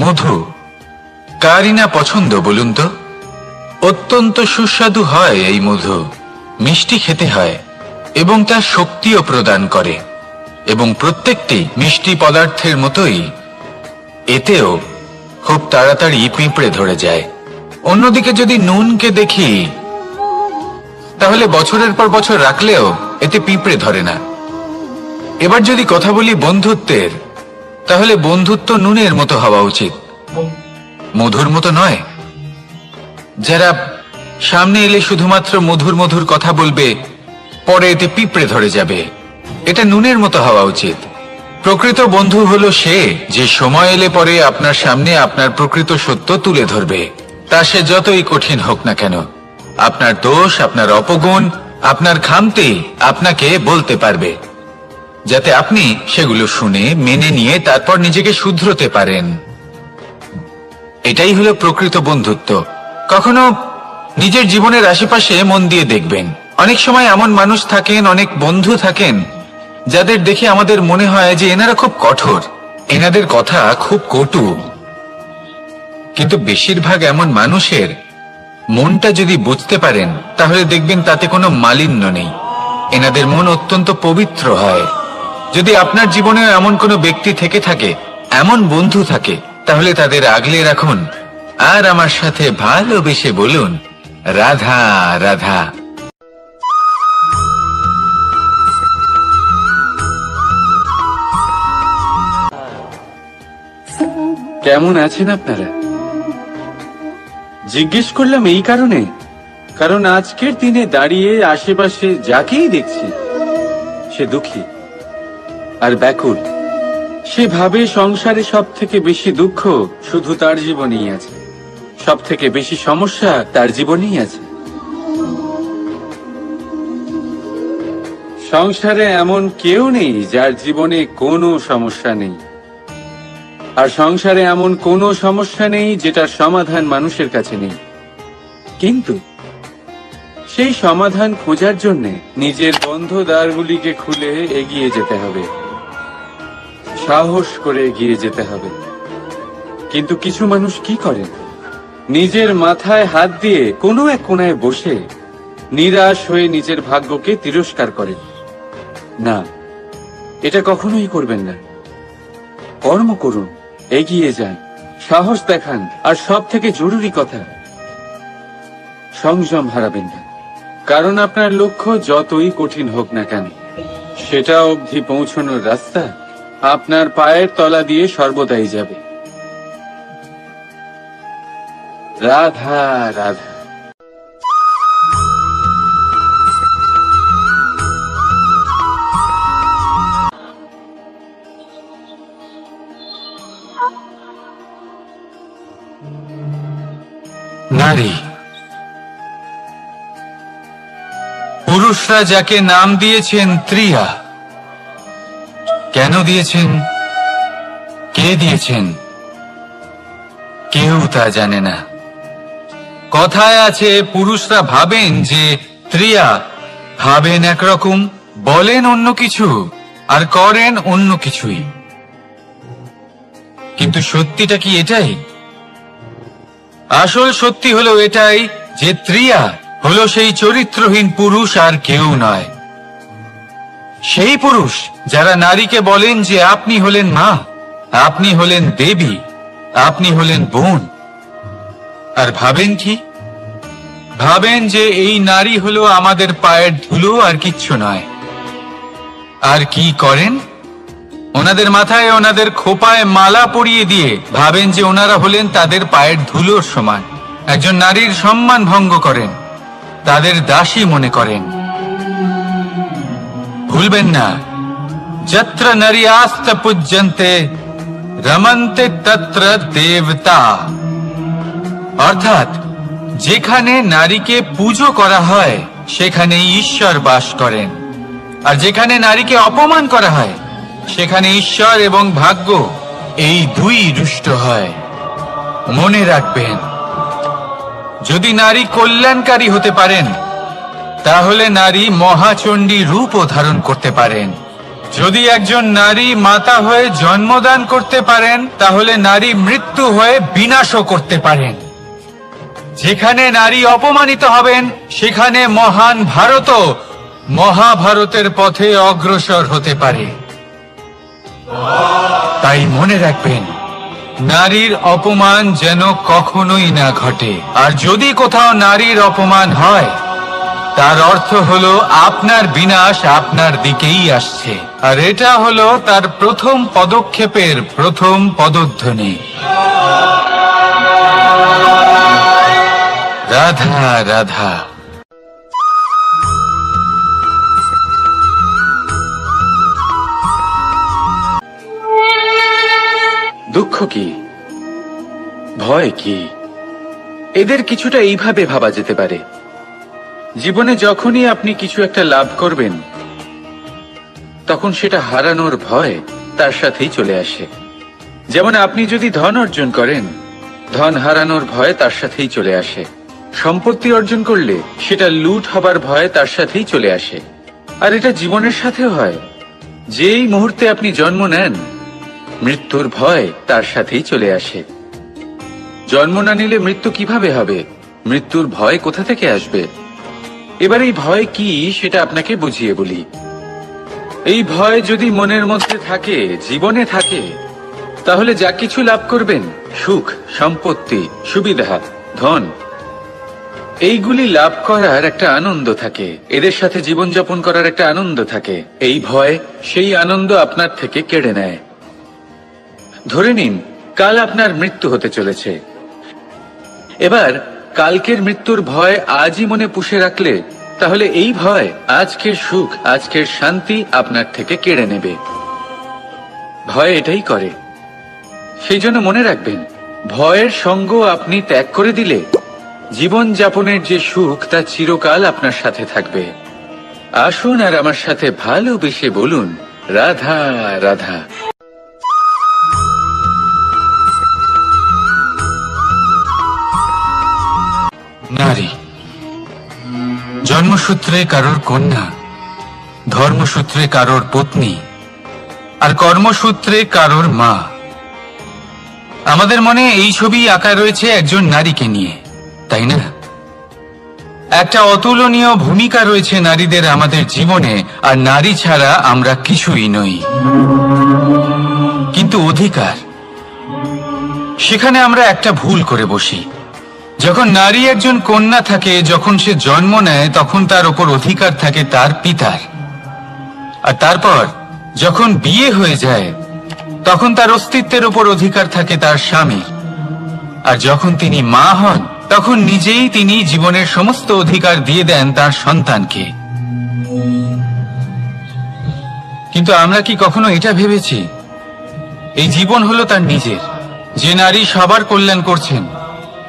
মধু কারই না পছন্দ বলুন তো? অত্যন্ত সুস্বাদু হয় এই মধু, মিষ্টি খেতে হয় এবং তা শক্তিও প্রদান করে, এবং প্রত্যেকটি মিষ্টি পদার্থের মতোই এতেও খুব তাড়াতাড়ি পিঁপড়ে ধরে যায়। অন্যদিকে যদি নুনকে দেখি, তাহলে বছরের পর বছর রাখলেও এতে পিঁপড়ে ধরে না। এবার যদি কথা বলি বন্ধুত্বের, তাহলে বন্ধুত্ব নুনের মতো হওয়া উচিত, মধুর মতো নয়। যারা সামনে এলে শুধুমাত্র মধুর মধুর কথা বলবে, পরে এতে পিঁপড়ে ধরে যাবে, এটা নুনের মতো হওয়া উচিত। প্রকৃত বন্ধু হলো সে যে সময় এলে পরে আপনার সামনে আপনার প্রকৃত সত্য তুলে ধরবে, তা সে যতই কঠিন হোক না কেন। আপনার দোষ, আপনার অপগুণ, আপনার খামতি আপনাকে বলতে পারবে, যাতে আপনি সেগুলো শুনে মেনে নিয়ে তারপর নিজেকে শুধরোতে পারেন। এটাই হলো প্রকৃত বন্ধুত্ব। কখনো নিজের জীবনের আশেপাশে মন দিয়ে দেখবেন, অনেক সময় এমন মানুষ থাকেন, অনেক বন্ধু থাকেন, যাদের দেখে আমাদের মনে হয় যে এনারা খুব কঠোর, এনাদের কথা খুব কটু। কিন্তু বেশিরভাগ এমন মানুষের মনটা যদি বুঝতে পারেন, তাহলে দেখবেন তাতে কোনো মালিন্য নেই, এনাদের মন অত্যন্ত পবিত্র হয়। যদি আপনার জীবনেও এমন কোনো ব্যক্তি থেকে থাকে, এমন বন্ধু থাকে, তাহলে তাদের আগলে রাখুন আর আমার সাথে ভালোবেসে বলুন, রাধা রাধা। কেমন আছেন আপনারা? জিজ্ঞেস করলাম এই কারণে, কারণ আজকের দিনে দাঁড়িয়ে আশেপাশে যাকেই দেখছি সে দুঃখী আর ব্যাকুল। সে ভাবে সংসারে সব থেকে বেশি দুঃখ শুধু তার জীবনেই আছে, সব থেকে বেশি সমস্যা তার জীবনেই আছে। সংসারে এমন কেউ নেই যার জীবনে কোনো সমস্যা নেই, আর সংসারে এমন কোনো সমস্যা নেই যেটার সমাধান মানুষের কাছে নেই। কিন্তু সেই সমাধান খোঁজার জন্য নিজের বন্ধ দ্বারগুলিকে খুলে এগিয়ে যেতে হবে, সাহস করে এগিয়ে যেতে হবে। কিন্তু কিছু মানুষ কি করেন, নিজের মাথায় হাত দিয়ে কোনো এক কোণায় বসে নিরাশ হয়ে নিজের ভাগ্যকে তিরস্কার করেন। না, এটা কখনোই করবেন না। কর্ম করুন, এগিয়ে যান, সাহস দেখান, আর সব থেকে জরুরি কথা, সংযম হারাবেন না। কারণ আপনার লক্ষ্য যতই কঠিন হোক না কেন, সেটা অবধি পৌঁছানোর রাস্তা আপনার পায়ের তলা দিয়ে সর্বদাই যাবে। রাধা রাধা। নারী, পুরুষরা যাকে নাম দিয়েছেন ত্রিয়া, কেন দিয়েছেন, কে দিয়েছেন, কেউ তা জানে না। কথায় আছে, পুরুষরা ভাবেন যে ত্রিয়া, ভাবেন একরকম, বলেন অন্য কিছু, আর করেন অন্য কিছুই। কিন্তু সত্যিটা কি এটাই? আসল সত্যি হলো এটাই যে ত্রিয়া হলো সেই চরিত্রহীন পুরুষ, আর কেউ নয়। সেই পুরুষ যারা নারীকে বলেন যে আপনি হলেন মা, আপনি হলেন দেবী, আপনি হলেন বোন, আর ভাবেন কি? ভাবেন যে এই নারী হলো আমাদের পায়ের ধুলো, আর কিচ্ছু নয়। আর কি করেন? ওনাদের মাথায়, ওনাদের খোপায় মালা পরিয়ে দিয়ে ভাবেন যে ওনারা হলেন তাদের পায়ের ধুলোর সমান। একজন নারীর সম্মান ভঙ্গ করেন, তাদের দাসী মনে করেন। ভুলবেন না, যত্র নারী আস্ত পূজ্যন্তে রমন্তে তত্র দেবতা। অর্থাৎ যেখানে নারীকে পুজো করা হয় সেখানে ঈশ্বর বাস করেন, আর যেখানে নারীকে অপমান করা হয় সেখানে ঈশ্বর এবং ভাগ্য এই দুই রুষ্ট হয়। মনে রাখবেন, যদি নারী কল্যাণকারী হতে পারেন, তাহলে নারী মহাচণ্ডী রূপও ধারণ করতে পারেন। যদি একজন নারী মাতা হয়ে জন্মদান করতে পারেন, তাহলে নারী মৃত্যু হয়ে বিনাশও করতে পারেন। যেখানে নারী অপমানিত হবেন, সেখানে মহান ভারতও মহাভারতের পথে অগ্রসর হতে পারে। তাই মনে রাখবেন, নারীর অপমান যেন কখনোই না ঘটে। আর যদি কোথাও নারীর অপমান হয়, তার অর্থ হলো আপনার বিনাশ আপনার দিকেই আসছে। আর এটা হলো তার প্রথম পদক্ষেপের প্রথম পদধ্বনি। রাধা রাধা। দুঃখ কি, ভয় কি, এদের কিছুটা এইভাবে ভাবা যেতে পারে। জীবনে যখনই আপনি কিছু একটা লাভ করবেন, তখন সেটা হারানোর ভয় তার সাথেই চলে আসে। যেমন আপনি যদি ধন অর্জন করেন, ধন হারানোর ভয় তার সাথেই চলে আসে। সম্পত্তি অর্জন করলে সেটা লুট হবার ভয় তার সাথেই চলে আসে। আর এটা জীবনের সাথেও হয়। যেই মুহূর্তে আপনি জন্ম নেন, মৃত্যুর ভয় তার সাথেই চলে আসে। জন্ম না নিলে মৃত্যু কিভাবে হবে? মৃত্যুর ভয় কোথা থেকে আসবে? এবার এই ভয় কি সেটা আপনাকে বুঝিয়ে বলি। এই ভয় যদি মনের মধ্যে থাকে, জীবনে থাকে, তাহলে যা কিছু লাভ করবেন, সুখ, সম্পত্তি, সুবিধা, ধন, এইগুলি লাভ করার একটা আনন্দ থাকে। এদের সাথে জীবনযাপন করার একটা আনন্দ থাকে। এই ভয় সেই আনন্দ আপনার থেকে কেড়ে নেয়। ধরে নিন কাল আপনার মৃত্যু হতে চলেছে। এবার কালকের মৃত্যুর ভয় আজই মনে পুষে রাখলে, তাহলে এই ভয় আজকের সুখ, আজকের শান্তি আপনার থেকে কেড়ে নেবে। ভয় এটাই করে। সেই জন্য মনে রাখবেন, ভয়ের সঙ্গ আপনি ত্যাগ করে দিলে জীবন যাপনের যে সুখ তা চিরকাল আপনার সাথে থাকবে। আসুন আর আমার সাথে ভালোবেসে বলুন, রাধা রাধা। নারী জন্মসূত্রে কারোর কন্যা, ধর্মসূত্রে কারোর পত্নী, আর কর্মসূত্রে কারোর মা। আমাদের মনে এই ছবি আঁকা রয়েছে একজন নারীকে নিয়ে, তাই না? একটা অতুলনীয় ভূমিকা রয়েছে নারীদের আমাদের জীবনে, আর নারী ছাড়া আমরা কিছুই নই। কিন্তু অধিকার, সেখানে আমরা একটা ভুল করে বসি। যখন নারী একজন কন্যা থাকে, যখন সে জন্ম নেয়, তখন তার উপর অধিকার থাকে তার পিতার। আর তারপর যখন বিয়ে হয়ে যায়, তখন তার অস্তিত্বের উপর অধিকার থাকে তার স্বামীর। আর যখন তিনি মা হন, তখন নিজেই তিনি জীবনের সমস্ত অধিকার দিয়ে দেন তার সন্তানকে। কিন্তু আমরা কি কখনো এটা ভেবেছি, এই জীবন হলো তার নিজের? যে নারী সবার কল্যাণ করছেন,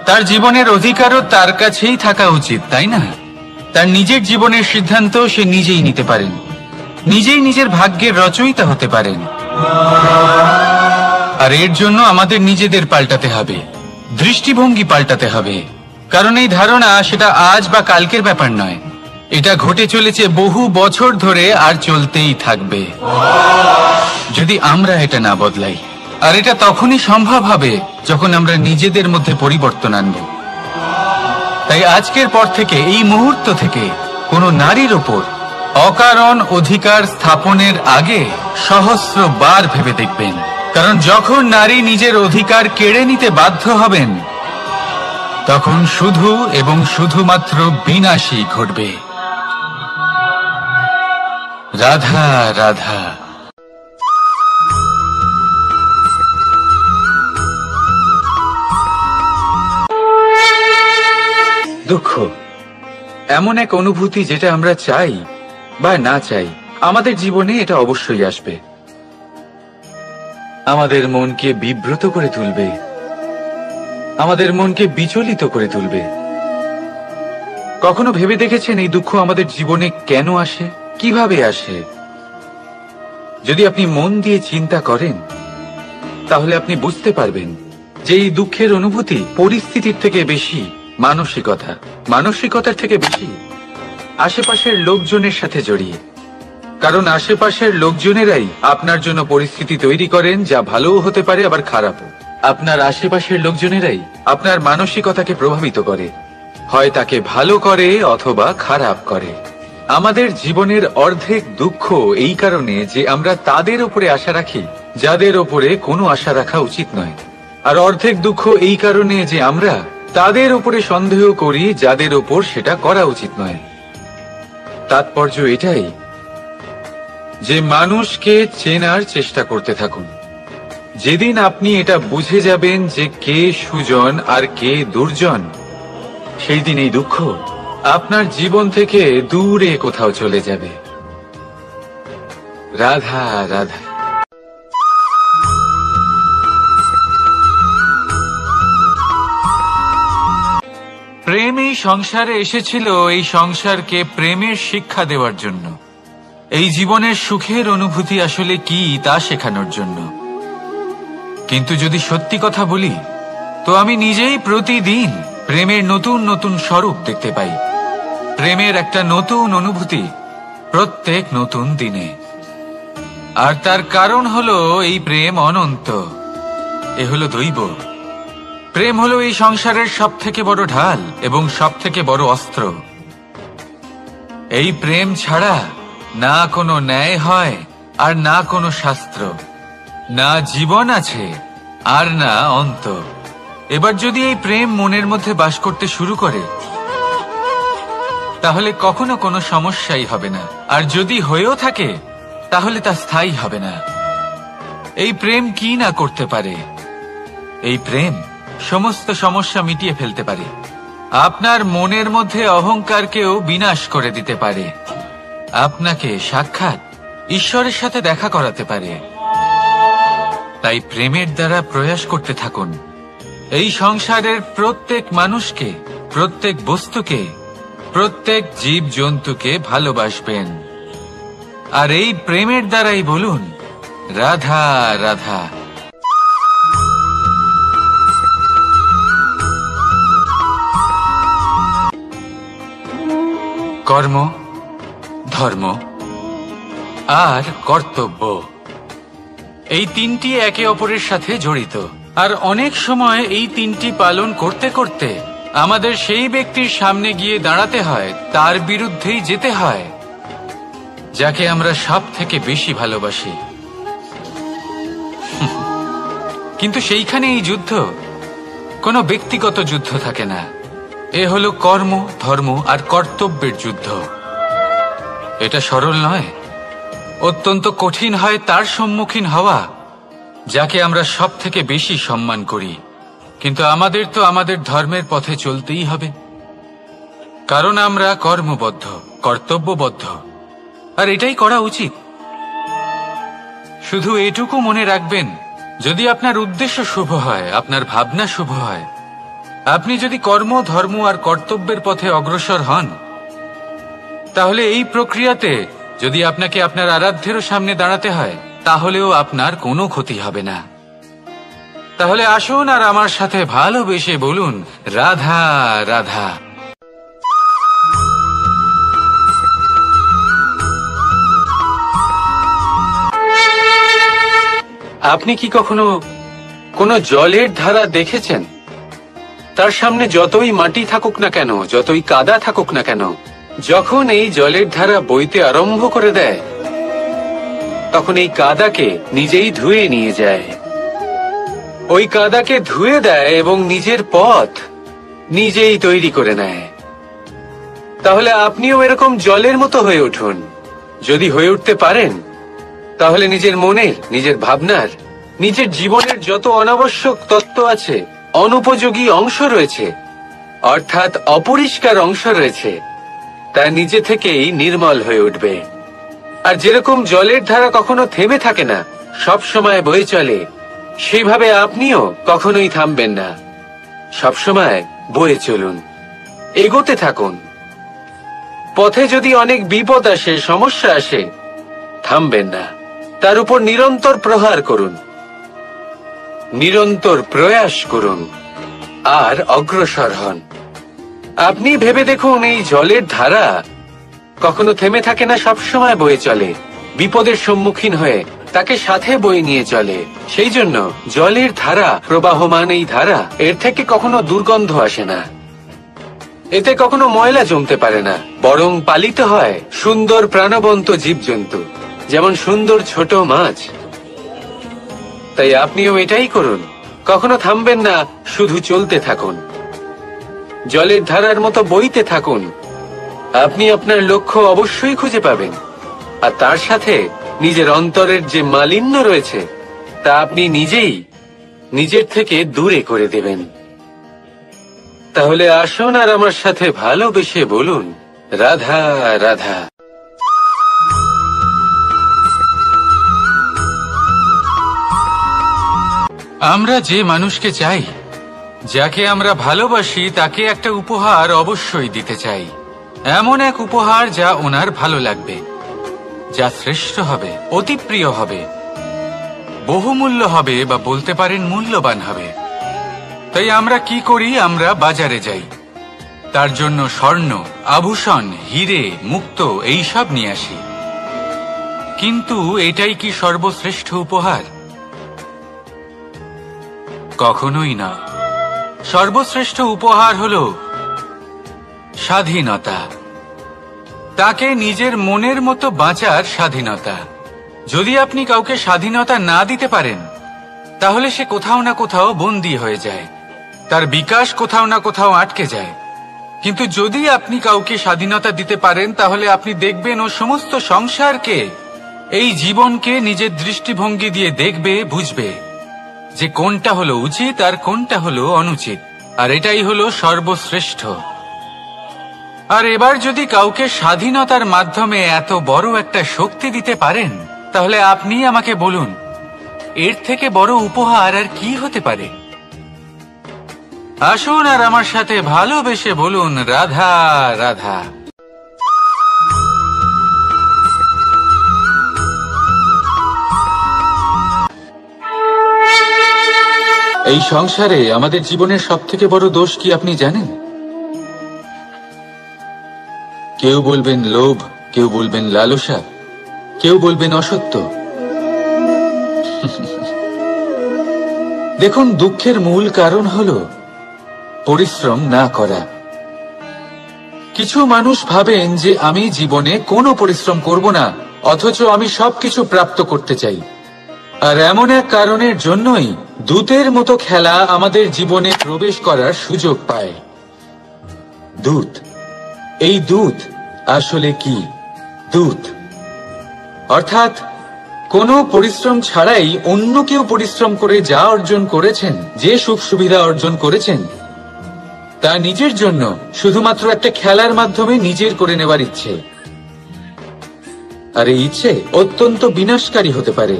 তার জীবনের অধিকারও তার কাছেই থাকা উচিত, তাই না? তার নিজের জীবনের সিদ্ধান্ত সে নিজেই নিতে পারেন, নিজেই নিজের ভাগ্যের রচয়িতা হতে পারেন। আর এর জন্য আমাদের নিজেদের পাল্টাতে হবে, দৃষ্টিভঙ্গি পাল্টাতে হবে। কারণ এই ধারণা সেটা আজ বা কালকের ব্যাপার নয়, এটা ঘটে চলেছে বহু বছর ধরে আর চলতেই থাকবে, যদি আমরা এটা না বদলাই। আর এটা তখনই সম্ভব হবে যখন আমরা নিজেদের মধ্যে পরিবর্তন আনব। তাই আজকের পর থেকে, এই মুহূর্ত থেকে, কোনো নারীর ওপর অকারণ অধিকার স্থাপনের আগে সহস্রবার ভেবে দেখবেন। কারণ যখন নারী নিজের অধিকার কেড়ে নিতে বাধ্য হবেন, তখন শুধু এবং শুধুমাত্র বিনাশই ঘটবে। রাধা রাধা। দুঃখ এমন এক অনুভূতি যেটা আমরা চাই বা না চাই, আমাদের জীবনে এটা অবশ্যই আসবে। আমাদের মনকে বিব্রত করে তুলবে, আমাদের মনকে বিচলিত করে তুলবে। কখনো ভেবে দেখেছেন এই দুঃখ আমাদের জীবনে কেন আসে, কিভাবে আসে? যদি আপনি মন দিয়ে চিন্তা করেন, তাহলে আপনি বুঝতে পারবেন যে এই দুঃখের অনুভূতি পরিস্থিতির থেকে বেশি মানসিকতার থেকে বেশি আশেপাশের লোকজনের সাথে জড়িয়ে। কারণ আশেপাশের লোকজনেরাই আপনার জন্য পরিস্থিতি তৈরি করেন, যা ভালোও হতে পারে আবার খারাপও। আপনার আশেপাশের লোকজনেরাই আপনার মানসিকতাকে প্রভাবিত করে, হয় তাকে ভালো করে অথবা খারাপ করে। আমাদের জীবনের অর্ধেক দুঃখ এই কারণে যে আমরা তাদের উপরে আশা রাখি যাদের উপরে কোনো আশা রাখা উচিত নয়, আর অর্ধেক দুঃখ এই কারণে যে আমরা তাদের উপরে সন্দেহ করি যাদের উপর সেটা করা উচিত নয়। তাৎপর্য এটাই যে মানুষকে চেনার চেষ্টা করতে থাকুন। যেদিন আপনি এটা বুঝে যাবেন যে কে সুজন আর কে দুর্জন, সেই দিন এই দুঃখ আপনার জীবন থেকে দূরে কোথাও চলে যাবে। রাধা রাধা। প্রেম এই সংসারে এসেছিল এই সংসারকে প্রেমের শিক্ষা দেওয়ার জন্য, এই জীবনের সুখের অনুভূতি আসলে কি তা শেখানোর জন্য। কিন্তু যদি সত্যি কথা বলি, তো আমি নিজেই প্রতিদিন প্রেমের নতুন নতুন স্বরূপ দেখতে পাই, প্রেমের একটা নতুন অনুভূতি প্রত্যেক নতুন দিনে। আর তার কারণ হলো এই প্রেম অনন্ত, এ হলো দৈব। প্রেম হলো এই সংসারের সব থেকে বড় ঢাল এবং সব থেকে বড় অস্ত্র। এই প্রেম ছাড়া না কোনো ন্যায় হয় আর না কোনো শাস্ত্র, না জীবন আছে আর না অন্ত। এবার যদি এই প্রেম মনের মধ্যে বাস করতে শুরু করে, তাহলে কখনো কোনো সমস্যাই হবে না, আর যদি হয়েও থাকে তাহলে তা স্থায়ী হবে না। এই প্রেম কি না করতে পারে? এই প্রেম সমস্ত সমস্যা মিটিয়ে ফেলতে পারে, আপনার মনের মধ্যে অহংকারকেও বিনাশ করে দিতে পারে, আপনাকে সাক্ষাৎ ঈশ্বরের সাথে দেখা করাতে পারে। তাই প্রেমের দ্বারা প্রয়াস করতে থাকুন এই সংসারের প্রত্যেক মানুষকে, প্রত্যেক বস্তুকে, প্রত্যেক জীব জন্তুকে ভালোবাসবেন। আর এই প্রেমের দ্বারাই বলুন রাধা রাধা। কর্ম, ধর্ম আর কর্তব্য, এই তিনটি একে অপরের সাথে জড়িত। আর অনেক সময় এই তিনটি পালন করতে করতে আমাদের সেই ব্যক্তির সামনে গিয়ে দাঁড়াতে হয়, তার বিরুদ্ধেই যেতে হয় যাকে আমরা সব থেকে বেশি ভালোবাসি। কিন্তু সেইখানে এই যুদ্ধ কোনো ব্যক্তিগত যুদ্ধ থাকে না, এ হলো কর্ম, ধর্ম আর কর্তব্যের যুদ্ধ। এটা সরল নয়, অত্যন্ত কঠিন হয় তার সম্মুখীন হওয়া যাকে আমরা সব থেকে বেশি সম্মান করি। কিন্তু আমাদের তো আমাদের ধর্মের পথে চলতেই হবে, কারণ আমরা কর্মবদ্ধ, কর্তব্যবদ্ধ, আর এটাই করা উচিত। শুধু এটুকু মনে রাখবেন, যদি আপনার উদ্দেশ্য শুভ হয়, আপনার ভাবনা শুভ হয়, আপনি যদি কর্ম, ধর্ম আর কর্তব্যের পথে অগ্রসর হন, তাহলে এই প্রক্রিয়াতে যদি আপনাকে আপনার আরাধ্যেরও সামনে দাঁড়াতে হয়, তাহলেও আপনার কোনো ক্ষতি হবে না। তাহলে আসুন আর আমার সাথে ভালোবেসে বলুন রাধা রাধা। আপনি কি কখনো কোনো জলের ধারা দেখেছেন? তার সামনে যতই মাটি থাকুক না কেন, যতই কাদা থাকুক না কেন, যখন এই জলের ধারা বইতে আরম্ভ করে দেয়, তখন এই কাদাকে নিজেই ধুয়ে নিয়ে যায়। ওই কাদাকে ধুয়ে দেয় এবং নিজের পথ নিজেই তৈরি করে নেয়। তাহলে আপনিও এরকম জলের মতো হয়ে উঠুন। যদি হয়ে উঠতে পারেন, তাহলে নিজের মনের, নিজের ভাবনার, নিজের জীবনের যত অনাবশ্যক তত্ত্ব আছে, অনুপযোগী অংশ রয়েছে, অর্থাৎ অপরিষ্কার অংশ রয়েছে, তা নিজে থেকেই নির্মল হয়ে উঠবে। আর যেরকম জলের ধারা কখনো থেমে থাকে না, সব সময় বয়ে চলে, সেইভাবে আপনিও কখনোই থামবেন না। সব সময় বয়ে চলুন, এগোতে থাকুন। পথে যদি অনেক বিপদ আসে, সমস্যা আসে, থামবেন না, তার উপর নিরন্তর প্রহার করুন, নিরন্তর প্রয়াস করুন আর অগ্রসর হন। আপনি ভেবে দেখুন, এই জলের ধারা কখনো থেমে থাকে না, সবসময় বয়ে চলে। বিপদের সম্মুখীন হয়ে তাকে সাথে বয়ে নিয়ে চলে। সেই জন্য জলের ধারা, প্রবাহমান এই ধারা, এর থেকে কখনো দুর্গন্ধ আসে না, এতে কখনো ময়লা জমতে পারে না, বরং পালিত হয় সুন্দর প্রাণবন্ত জীবজন্তু, যেমন সুন্দর ছোট মাছ। তাই আপনিও এটাই করুন, কখনো থামবেন না, শুধু চলতে থাকুন, জলের ধারার মতো বইতে থাকুন। আপনি আপনার লক্ষ্য অবশ্যই খুঁজে পাবেন, আর তার সাথে নিজের অন্তরের যে মালিন্য রয়েছে তা আপনি নিজেই নিজের থেকে দূরে করে দেবেন। তাহলে আসুন আর আমার সাথে ভালোবেসে বলুন, রাধা রাধা। আমরা যে মানুষকে চাই, যাকে আমরা ভালোবাসি, তাকে একটা উপহার অবশ্যই দিতে চাই। এমন এক উপহার যা ওনার ভালো লাগবে, যা শ্রেষ্ঠ হবে, অতি প্রিয় হবে, বহুমূল্য হবে, বা বলতে পারেন মূল্যবান হবে। তাই আমরা কি করি? আমরা বাজারে যাই, তার জন্য স্বর্ণ, আভূষণ, হিরে, মুক্ত এইসব নিয়ে আসি। কিন্তু এটাই কি সর্বশ্রেষ্ঠ উপহার? কখনোই না। সর্বশ্রেষ্ঠ উপহার হলো স্বাধীনতা, তাকে নিজের মনের মতো বাঁচার স্বাধীনতা। যদি আপনি কাউকে স্বাধীনতা না দিতে পারেন, তাহলে সে কোথাও না কোথাও বন্দী হয়ে যায়, তার বিকাশ কোথাও না কোথাও আটকে যায়। কিন্তু যদি আপনি কাউকে স্বাধীনতা দিতে পারেন, তাহলে আপনি দেখবেন ও সমস্ত সংসারকে, এই জীবনকে নিজের দৃষ্টিভঙ্গি দিয়ে দেখবে, বুঝবে যে কোনটা হলো উচিত আর কোনটা হলো অনুচিত, আর এটাই হলো সর্বশ্রেষ্ঠ। আর এবার যদি কাউকে স্বাধীনতার মাধ্যমে এত বড় একটা শক্তি দিতে পারেন, তাহলে আপনি আমাকে বলুন, এর থেকে বড় উপহার আর কি হতে পারে? আসুন আর আমার সাথে ভালোবেসে বলুন, রাধা রাধা। এই সংসারে আমাদের জীবনের সবথেকে বড় দোষ কি আপনি জানেন? কেউ বলবেন লোভ, কেউ বলবেন লালসা, কেউ বলবেন অসত্য। দেখুন, দুঃখের মূল কারণ হলো পরিশ্রম না করা। কিছু মানুষ ভাবেন যে আমি জীবনে কোনো পরিশ্রম করব না, অথচ আমি সবকিছু প্রাপ্ত করতে চাই। আর এমন এক কারণের জন্যই দূতের মতো খেলা আমাদের জীবনে প্রবেশ করার সুযোগ পায়। দূত। এই দূত আসলে কি? দূত অর্থাৎ কোনো পরিশ্রম ছাড়াই অন্য কেউ পরিশ্রম করে যা অর্জন করেছেন, যে সুখ সুবিধা অর্জন করেছেন, তা নিজের জন্য শুধুমাত্র একটা খেলার মাধ্যমে নিজের করে নেওয়ার ইচ্ছে। আর এই ইচ্ছে অত্যন্ত বিনাশকারী হতে পারে।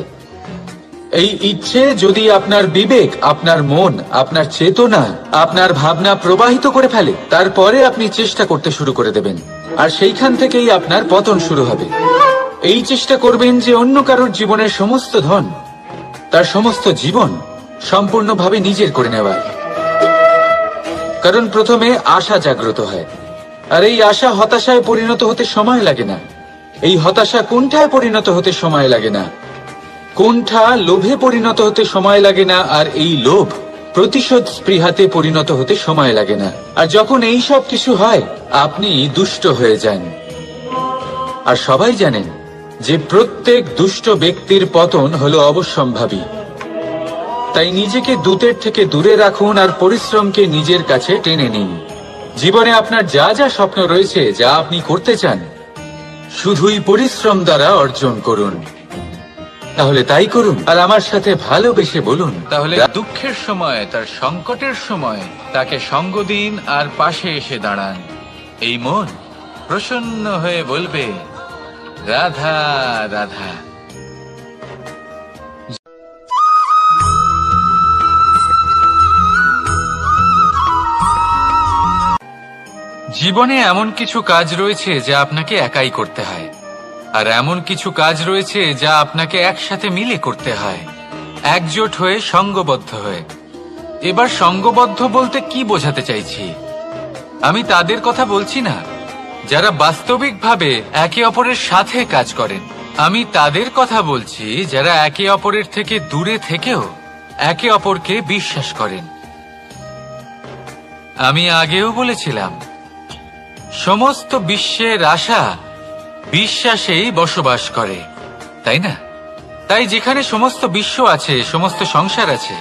এই ইচ্ছে যদি আপনার বিবেক, আপনার মন, আপনার চেতনা, আপনার ভাবনা প্রবাহিত করে ফেলে, তারপরে আপনি চেষ্টা করতে শুরু করে দেবেন, আর সেইখান থেকেই আপনার পতন শুরু হবে। এই চেষ্টা করবেন যে অন্য কারোর জীবনের সমস্ত ধন, তার সমস্ত জীবন সম্পূর্ণভাবে নিজের করে নেওয়ার। কারণ প্রথমে আশা জাগ্রত হয়, আর এই আশা হতাশায় পরিণত হতে সময় লাগে না। এই হতাশা কুণ্ঠায় পরিণত হতে সময় লাগে না, কুণ্ঠা লোভে পরিণত হতে সময় লাগে না, আর এই লোভ প্রতিশোধ স্পৃহাতে পরিণত হতে সময় লাগে না। আর যখন এই সব কিছু হয়, আপনি দুষ্ট হয়ে যান। আর সবাই জানেন যে প্রত্যেক দুষ্ট ব্যক্তির পতন হলো অবশ্যম্ভাবী। তাই নিজেকে দূতের থেকে দূরে রাখুন আর পরিশ্রমকে নিজের কাছে টেনে নিন। জীবনে আপনার যা যা স্বপ্ন রয়েছে, যা আপনি করতে চান, শুধুই পরিশ্রম দ্বারা অর্জন করুন। তাহলে তাই করুন, আর আমার সাথে ভালোবেসে বলুন, তাহলে দুঃখের সময়, তার সংকটের সময় তাকে সঙ্গ দিন আর পাশে এসে দাঁড়ান। এই মন প্রসন্ন হয়ে বলবে, রাধা রাধা। জীবনে এমন কিছু কাজ রয়েছে যা আপনাকে একাই করতে হয়, আর এমন কিছু কাজ রয়েছে যা আপনাকে একসাথে মিলে করতে হয়, একজোট হয়ে, সঙ্গবদ্ধ হয়ে। এবার সঙ্গবদ্ধ বলতে কি বোঝাতে চাইছি? আমি তাদের কথা বলছি না যারা বাস্তবিকভাবে একে অপরের সাথে কাজ করেন, আমি তাদের কথা বলছি যারা একে অপরের থেকে দূরে থেকেও একে অপরকে বিশ্বাস করেন। আমি আগেও বলেছিলাম, সমস্ত বিশ্বের আশা বিশ্বাসেই বসবাস করে, তাই না? তাই যেখানে সমস্ত বিশ্ব আছে, সমস্ত সংসার আছে,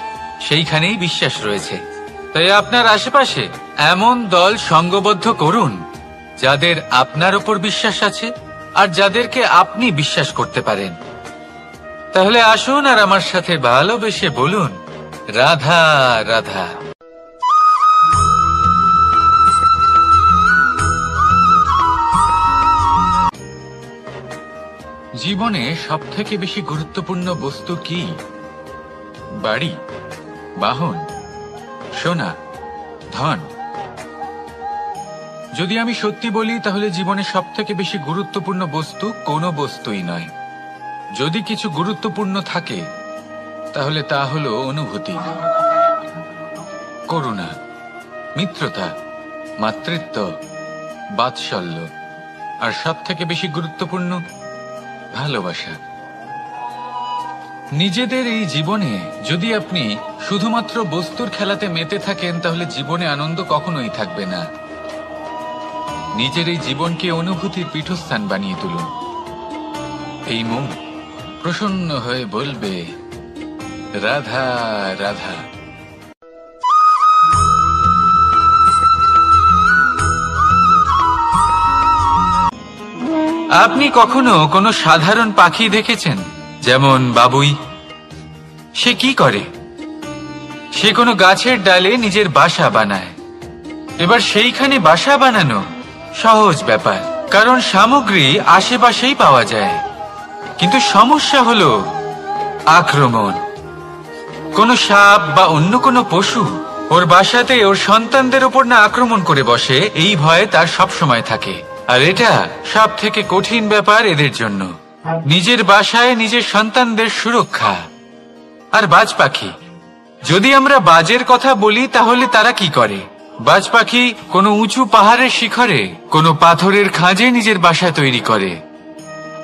সেইখানেই বিশ্বাস রয়েছে। তাই আপনার আশেপাশে এমন দল সঙ্গবদ্ধ করুন যাদের আপনার ওপর বিশ্বাস আছে আর যাদেরকে আপনি বিশ্বাস করতে পারেন। তাহলে আসুন আর আমার সাথে ভালোবেসে বলুন, রাধা রাধা। জীবনে সবথেকে বেশি গুরুত্বপূর্ণ বস্তু কি? বাড়ি, বাহন, সোনা, ধন। যদি আমি সত্যি বলি তাহলে জীবনে সবথেকে বেশি গুরুত্বপূর্ণ বস্তু কোনো বস্তুই নয়। যদি কিছু গুরুত্বপূর্ণ থাকে তাহলে তা হলো অনুভূতি, করুণা, মিত্রতা, মাতৃত্ব, বাৎসল্য, আর সবথেকে বেশি গুরুত্বপূর্ণ ভালোবাসা। নিজেদের এই জীবনে যদি আপনি শুধুমাত্র বস্তুর খেলাতে মেতে থাকেন তাহলে জীবনে আনন্দ কখনোই থাকবে না। নিজের এই জীবনকে অনুভূতির পীঠস্থান বানিয়ে তুলুন। এই মন প্রসন্ন হয়ে বলবে, রাধা রাধা। আপনি কখনো কোনো সাধারণ পাখি দেখেছেন? যেমন বাবুই। সে কি করে? সে কোনো গাছের ডালে নিজের বাসা বানায়। এবার সেইখানে বাসা বানানো সহজ ব্যাপার, কারণ সামগ্রী আশেপাশেই পাওয়া যায়। কিন্তু সমস্যা হলো আক্রমণ। কোনো সাপ বা অন্য কোনো পশু ওর বাসাতে ওর সন্তানদের উপর না আক্রমণ করে বসে, এই ভয়ে তার সব সময় থাকে। আর এটা সব থেকে কঠিন ব্যাপার এদের জন্য, নিজের বাসায় নিজের সন্তানদের সুরক্ষা। আর বাজ পাখি, যদি আমরা বাজের কথা বলি তাহলে তারা কি করে? বাজ পাখি কোনো উঁচু পাহাড়ের শিখরে, কোনো পাথরের খাঁজে নিজের বাসা তৈরি করে।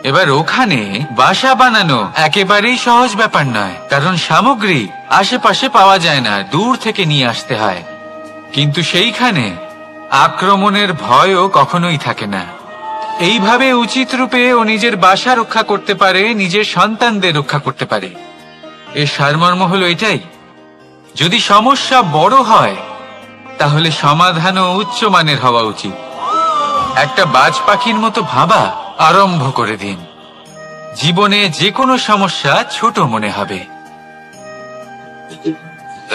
এবার ওখানে বাসা বানানো একেবারেই সহজ ব্যাপার নয়, কারণ সামগ্রী আশেপাশে পাওয়া যায় না, দূর থেকে নিয়ে আসতে হয়। কিন্তু সেইখানে আক্রমণের ভয়ও কখনোই থাকে না। এইভাবে উচিত রূপে ও নিজের বাসা রক্ষা করতে পারে, নিজের সন্তানদের রক্ষা করতে পারে। এর সারমর্ম হলো এটাই, যদি সমস্যা বড় হয় তাহলে সমাধানও উচ্চমানের হওয়া উচিত। একটা বাজ পাখির মতো ভাবা আরম্ভ করে দিন। জীবনে যে কোনো সমস্যা ছোট মনে হবে।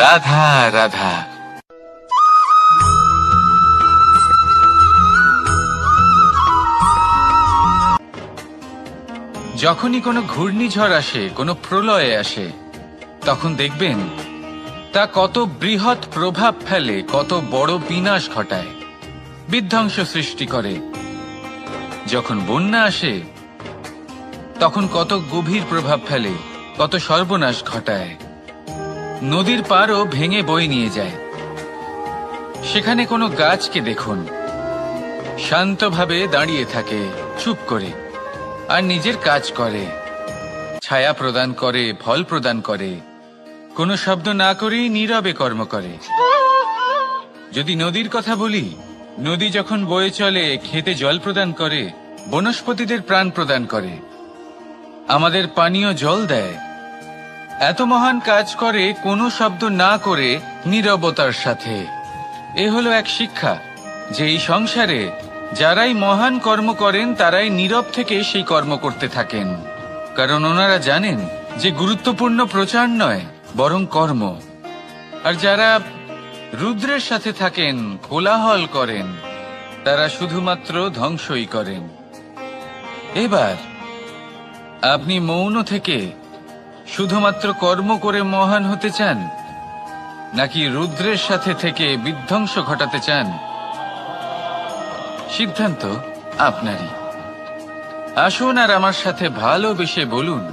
রাধা রাধা। যখনই কোনো ঘূর্ণিঝড় আসে, কোনো প্রলয়ে আসে, তখন দেখবেন তা কত বৃহৎ প্রভাব ফেলে, কত বড় বিনাশ ঘটায়, বিধ্বংস সৃষ্টি করে। যখন বন্যা আসে তখন কত গভীর প্রভাব ফেলে, কত সর্বনাশ ঘটায়। নদীর পাড়ও ভেঙে বয়ে নিয়ে যায়। সেখানে কোনো গাছকে দেখুন, শান্তভাবে দাঁড়িয়ে থাকে, চুপ করে, আর নিজের কাজ করে, ছায়া প্রদান করে, ফল প্রদান করে, কোনো শব্দ না করেই নীরবে কর্ম করে। যদি নদীর কথা বলি, নদী যখন বয়ে চলে খেতে জল প্রদান করে, বনস্পতিদের প্রাণ প্রদান করে, আমাদের পানীয় জল দেয়। এত মহান কাজ করে কোনো শব্দ না করে, নীরবতার সাথে। এ হলো এক শিক্ষা যে এই সংসারে যারাই মহান কর্ম করেন তারাই নীরব থেকে সেই কর্ম করতে থাকেন, কারণ ওনারা জানেন যে গুরুত্বপূর্ণ প্রচার নয় বরং কর্ম। আর যারা রুদ্রের সাথে থাকেন, কোলাহল করেন, তারা শুধুমাত্র ধ্বংসই করেন। এবার আপনি মৌন থেকে শুধুমাত্র কর্ম করে মহান হতে চান, নাকি রুদ্রের সাথে থেকে বিধ্বংস ঘটাতে চান? সিদ্ধান্ত আপনারই। আসুন আর আমার সাথে ভালোবেসে বলুন,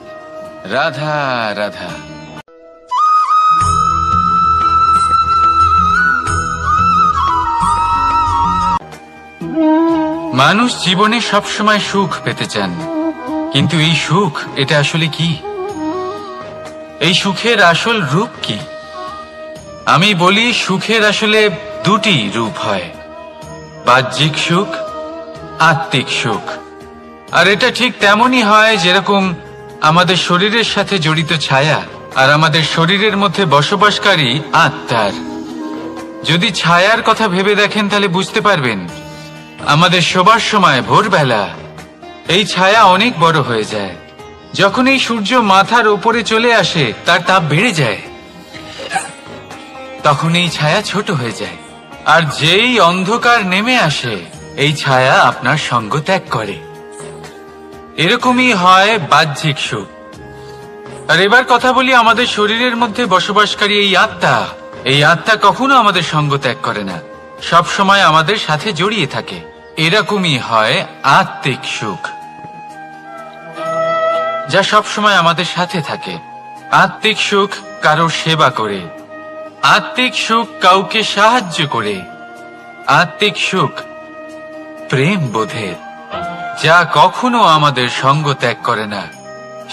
রাধা রাধা। মানুষ জীবনে সবসময় সুখ পেতে চান, কিন্তু এই সুখ, এটা আসলে কি? এই সুখের আসল রূপ কি? আমি বলি, সুখের আসলে দুটি রূপ হয়, বাহ্যিক সুখ, আত্মিক সুখ। আর এটা ঠিক তেমনই হয় যেরকম আমাদের শরীরের সাথে জড়িত ছায়া আর আমাদের শরীরের মধ্যে বসবাসকারী আত্মার। যদি ছায়ার কথা ভেবে দেখেন তাহলে বুঝতে পারবেন, আমাদের শোবার সময় ভোরবেলা এই ছায়া অনেক বড় হয়ে যায়। যখন এই সূর্য মাথার উপরে চলে আসে, তার তাপ বেড়ে যায়, তখন এই ছায়া ছোট হয়ে যায়। আর যেই অন্ধকার নেমে আসে, এই ছায়া আপনার সঙ্গ ত্যাগ করে। এরকমই হয় বাহ্যিক সুখ। আর এবার কথা বলি আমাদের শরীরের মধ্যে বসবাসকারী এই আত্মা। এই আত্মা কখনো আমাদের সঙ্গ ত্যাগ করে না, সব সময় আমাদের সাথে জড়িয়ে থাকে। এরকমই হয় আত্মিক সুখ, যা সব সময় আমাদের সাথে থাকে। আত্মিক সুখ কারোর সেবা করে, আত্মিক সুখ কাউকে সাহায্য করে, আত্মিক সুখ প্রেম বোধের, যা কখনো আমাদের সঙ্গ ত্যাগ করে না।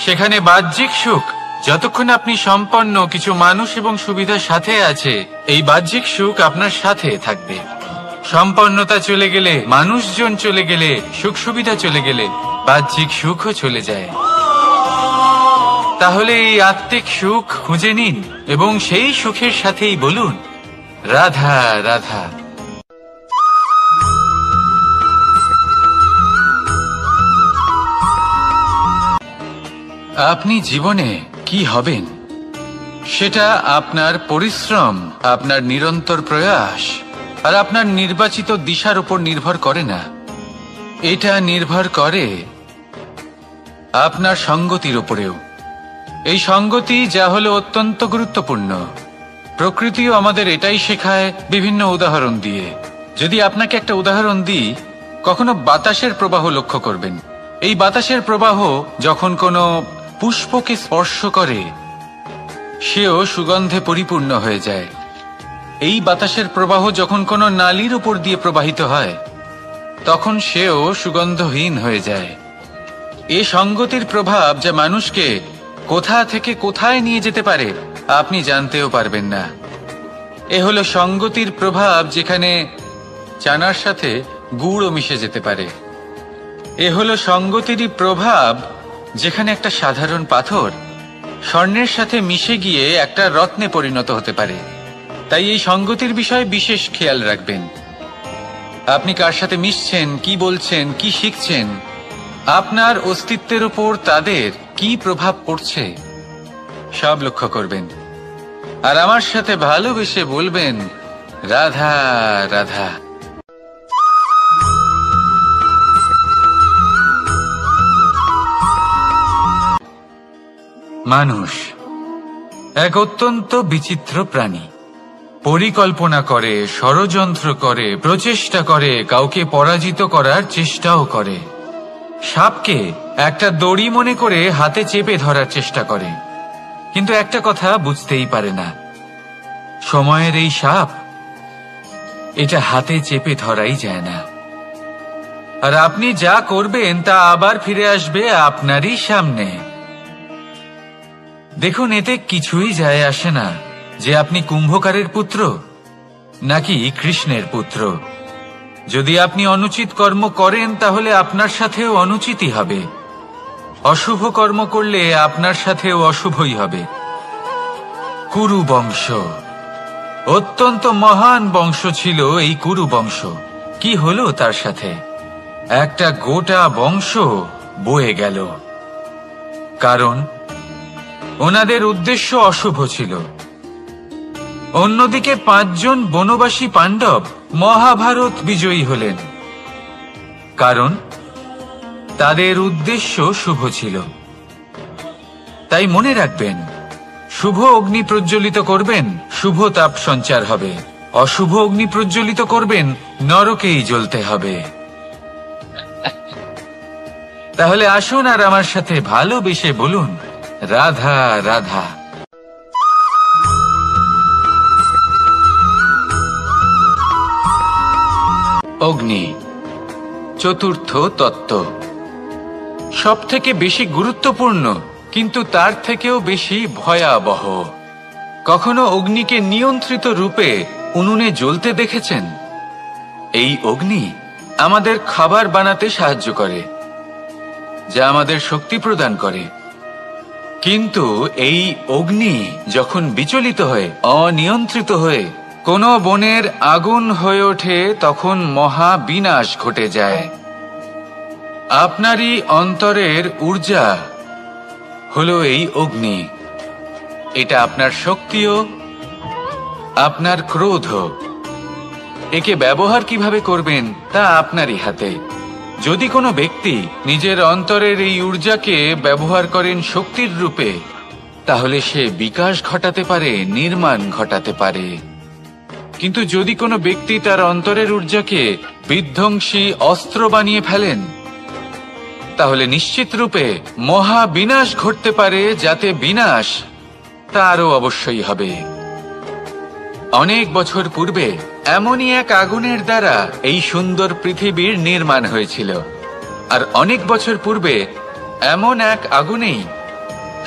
সেখানে বাহ্যিক সুখ, যতক্ষণ আপনি সম্পন্ন কিছু মানুষ এবং সুবিধার সাথে আছে, এই বাহ্যিক সুখ আপনার সাথে থাকবে। সম্পন্নতা চলে গেলে, মানুষজন চলে গেলে, সুখ সুবিধা চলে গেলে, বাহ্যিক সুখও চলে যায়। তাহলে এই আত্মিক সুখ খুঁজে নিন এবং সেই সুখের সাথেই বলুন, রাধা রাধা। আপনি জীবনে কি হবেন, সেটা আপনার পরিশ্রম, আপনার নিরন্তর প্রয়াস আর আপনার নির্বাচিত দিশার উপর নির্ভর করে না। এটা নির্ভর করে আপনার সঙ্গতির উপরেও। এই সঙ্গতি যা হলো অত্যন্ত গুরুত্বপূর্ণ। প্রকৃতিও আমাদের এটাই শেখায় বিভিন্ন উদাহরণ দিয়ে। যদি আপনাকে একটা উদাহরণ দিই, কখনো বাতাসের প্রবাহ লক্ষ্য করবেন। এই বাতাসের প্রবাহ যখন কোনো পুষ্পকে স্পর্শ করে, সেও সুগন্ধে পরিপূর্ণ হয়ে যায়। এই বাতাসের প্রবাহ যখন কোনো নালীর উপর দিয়ে প্রবাহিত হয়, তখন সেও সুগন্ধহীন হয়ে যায়। এ সঙ্গতির প্রভাব যা মানুষকে কোথা থেকে কোথায় নিয়ে যেতে পারে আপনি জানতেও পারবেন না। এ হলো সঙ্গতির প্রভাব, যেখানে চানার সাথে গুড়ও মিশে যেতে পারে। এ হলো সঙ্গতিরই প্রভাব, যেখানে একটা সাধারণ পাথর স্বর্ণের সাথে মিশে গিয়ে একটা রত্নে পরিণত হতে পারে। তাই এই সঙ্গতির বিষয়ে বিশেষ খেয়াল রাখবেন। আপনি কার সাথে মিশছেন, কি বলছেন, কি শিখছেন, আপনার অস্তিত্বের উপর তাদের কি প্রভাব পড়ছে, সব লক্ষ্য করবেন। আর আমার সাথে ভালোবেসে বলবেন, রাধা রাধা। মানুষ এক অত্যন্ত বিচিত্র প্রাণী। পরিকল্পনা করে, ষড়যন্ত্র করে, প্রচেষ্টা করে, কাউকে পরাজিত করার চেষ্টাও করে। সাপকে একটা দড়ি মনে করে হাতে চেপে ধরার চেষ্টা করে, কিন্তু একটা কথা বুঝতেই পারে না, সময়ের এই সাপ, এটা হাতে চেপে ধরাই যায় না। আর আপনি যা করবেন তা আবার ফিরে আসবে আপনারই সামনে। দেখুন, এতে কিছুই যায় আসে না যে আপনি কুম্ভকারের পুত্র নাকি কৃষ্ণের পুত্র। যদি আপনি অনুচিত কর্ম করেন, তাহলে আপনার সাথেও অনুচিতই হবে। অশুভ কর্ম করলে আপনার সাথেও অশুভই হবে। কুরু বংশ অত্যন্ত মহান বংশ ছিল। এই কুরু বংশ কি হলো তার সাথে? একটা গোটা বংশ বয়ে গেল, কারণ ওনাদের উদ্দেশ্য অশুভ ছিল। অন্যদিকে 5 জন বনবাসী পাণ্ডব মহাভারত বিজয়ী হলেন, কারণ তাদের উদ্দেশ্য শুভ ছিল। তাই মনে রাখবেন, শুভ অগ্নি প্রজ্বলিত করবেন, শুভ তাপ সঞ্চার হবে। অশুভ অগ্নি প্রজ্বলিত করবেন, নরকেই জ্বলতে হবে। তাহলে আসুন আর আমার সাথে ভালোবেসে বলুন, রাধা রাধা। অগ্নি চতুর্থ তত্ত্ব। সবথেকে বেশি গুরুত্বপূর্ণ, কিন্তু তার থেকেও বেশি ভয়াবহ। কখনো অগ্নিকে নিয়ন্ত্রিত রূপে উনুনে জ্বলতে দেখেছেন? এই অগ্নি আমাদের খাবার বানাতে সাহায্য করে, যা আমাদের শক্তি প্রদান করে। কিন্তু এই অগ্নি যখন বিচলিত হয়ে, অনিয়ন্ত্রিত হয়ে কোনো বনের আগুন হয়ে ওঠে, তখন মহা বিনাশ ঘটে যায়। আপনারই অন্তরের ঊর্জা হলো এই অগ্নি। এটা আপনার শক্তিও, আপনার ক্রোধ। একে ব্যবহার কিভাবে করবেন তা আপনারই হাতে। যদি কোনো ব্যক্তি নিজের অন্তরের এই ঊর্জাকে ব্যবহার করেন শক্তির রূপে, তাহলে সে বিকাশ ঘটাতে পারে, নির্মাণ ঘটাতে পারে। কিন্তু যদি কোনো ব্যক্তি তার অন্তরের ঊর্জাকে বিধ্বংসী অস্ত্র বানিয়ে ফেলেন, তাহলে নিশ্চিত রূপে মহা বিনাশ ঘটতে পারে, যাতে বিনাশ তারও অবশ্যই হবে। অনেক বছর পূর্বে এমনই এক আগুনের দ্বারা এই সুন্দর পৃথিবীর নির্মাণ হয়েছিল। আর অনেক বছর পূর্বে এমন এক আগুনেই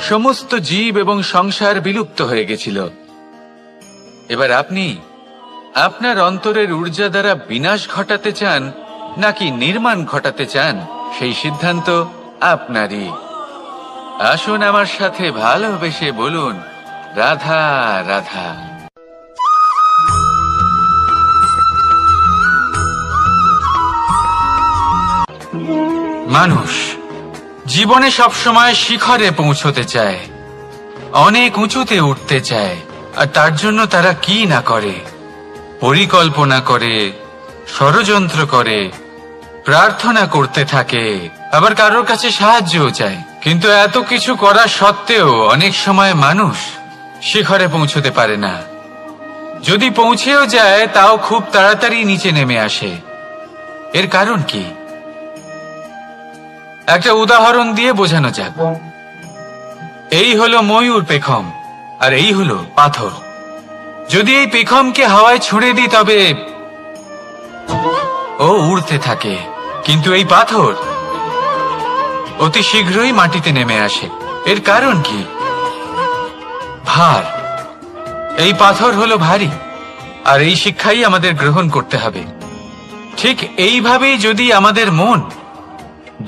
সমস্ত জীব এবং সংসার বিলুপ্ত হয়ে গেছিল। এবার আপনি আপনার অন্তরের ঊর্জা দ্বারা বিনাশ ঘটাতে চান নাকি নির্মাণ ঘটাতে চান, সেই সিদ্ধান্ত আপনারই। আসুন আমার সাথে ভালোবেসে বলুন, রাধা রাধা। মানুষ জীবনে সবসময় শিখরে পৌঁছতে চায়, অনেক উঁচুতে উঠতে চায়। আর তার জন্য তারা কি না করে, পরিকল্পনা করে, ষড়যন্ত্র করে, প্রার্থনা করতে থাকে, আবার কারোর কাছে সাহায্যও চায়। কিন্তু এত কিছু করা সত্ত্বেও অনেক সময় মানুষ শিখরে পৌঁছতে পারে না। যদি পৌঁছেও যায়, তাও খুব তাড়াতাড়ি নিচে নেমে আসে। এর কারণ কি? একটা উদাহরণ দিয়ে বোঝানো যাক। এই হলো ময়ূর পেখম, আর এই হলো পাথর। যদি এই পেখমকে হাওয়ায় ছুঁড়ে দিই, তবে ও উড়তে থাকে। কিন্তু এই পাথর অতি শীঘ্রই মাটিতে নেমে আসে। এর কারণ কি? ভার। এই পাথর হলো ভারী, আর এই শিক্ষাই আমাদের গ্রহণ করতে হবে। ঠিক এইভাবেই যদি আমাদের মন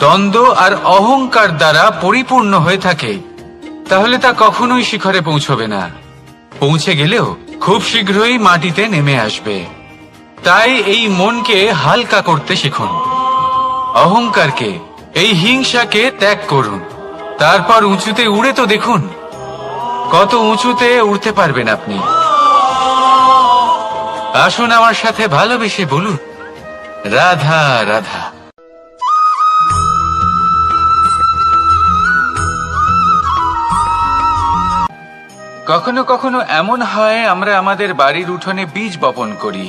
দ্বন্দ্ব আর অহংকার দ্বারা পরিপূর্ণ হয়ে থাকে, তাহলে তা কখনোই শিখরে পৌঁছবে না। পৌঁছে গেলেও খুব শীঘ্রই মাটিতে নেমে আসবে। তাই এই মনকে হালকা করতে শিখুন, অহংকারকে, এই হিংসাকে ত্যাগ করুন। তারপর উঁচুতে উড়ে তো দেখুন, কত উঁচুতে উড়তে পারবেন আপনি। আসুন আমার সাথে ভালোবেসে বলুন, রাধা রাধা। কখনো কখনো এমন হয়, আমরা আমাদের বাড়ির উঠোনে বীজ বপন করি,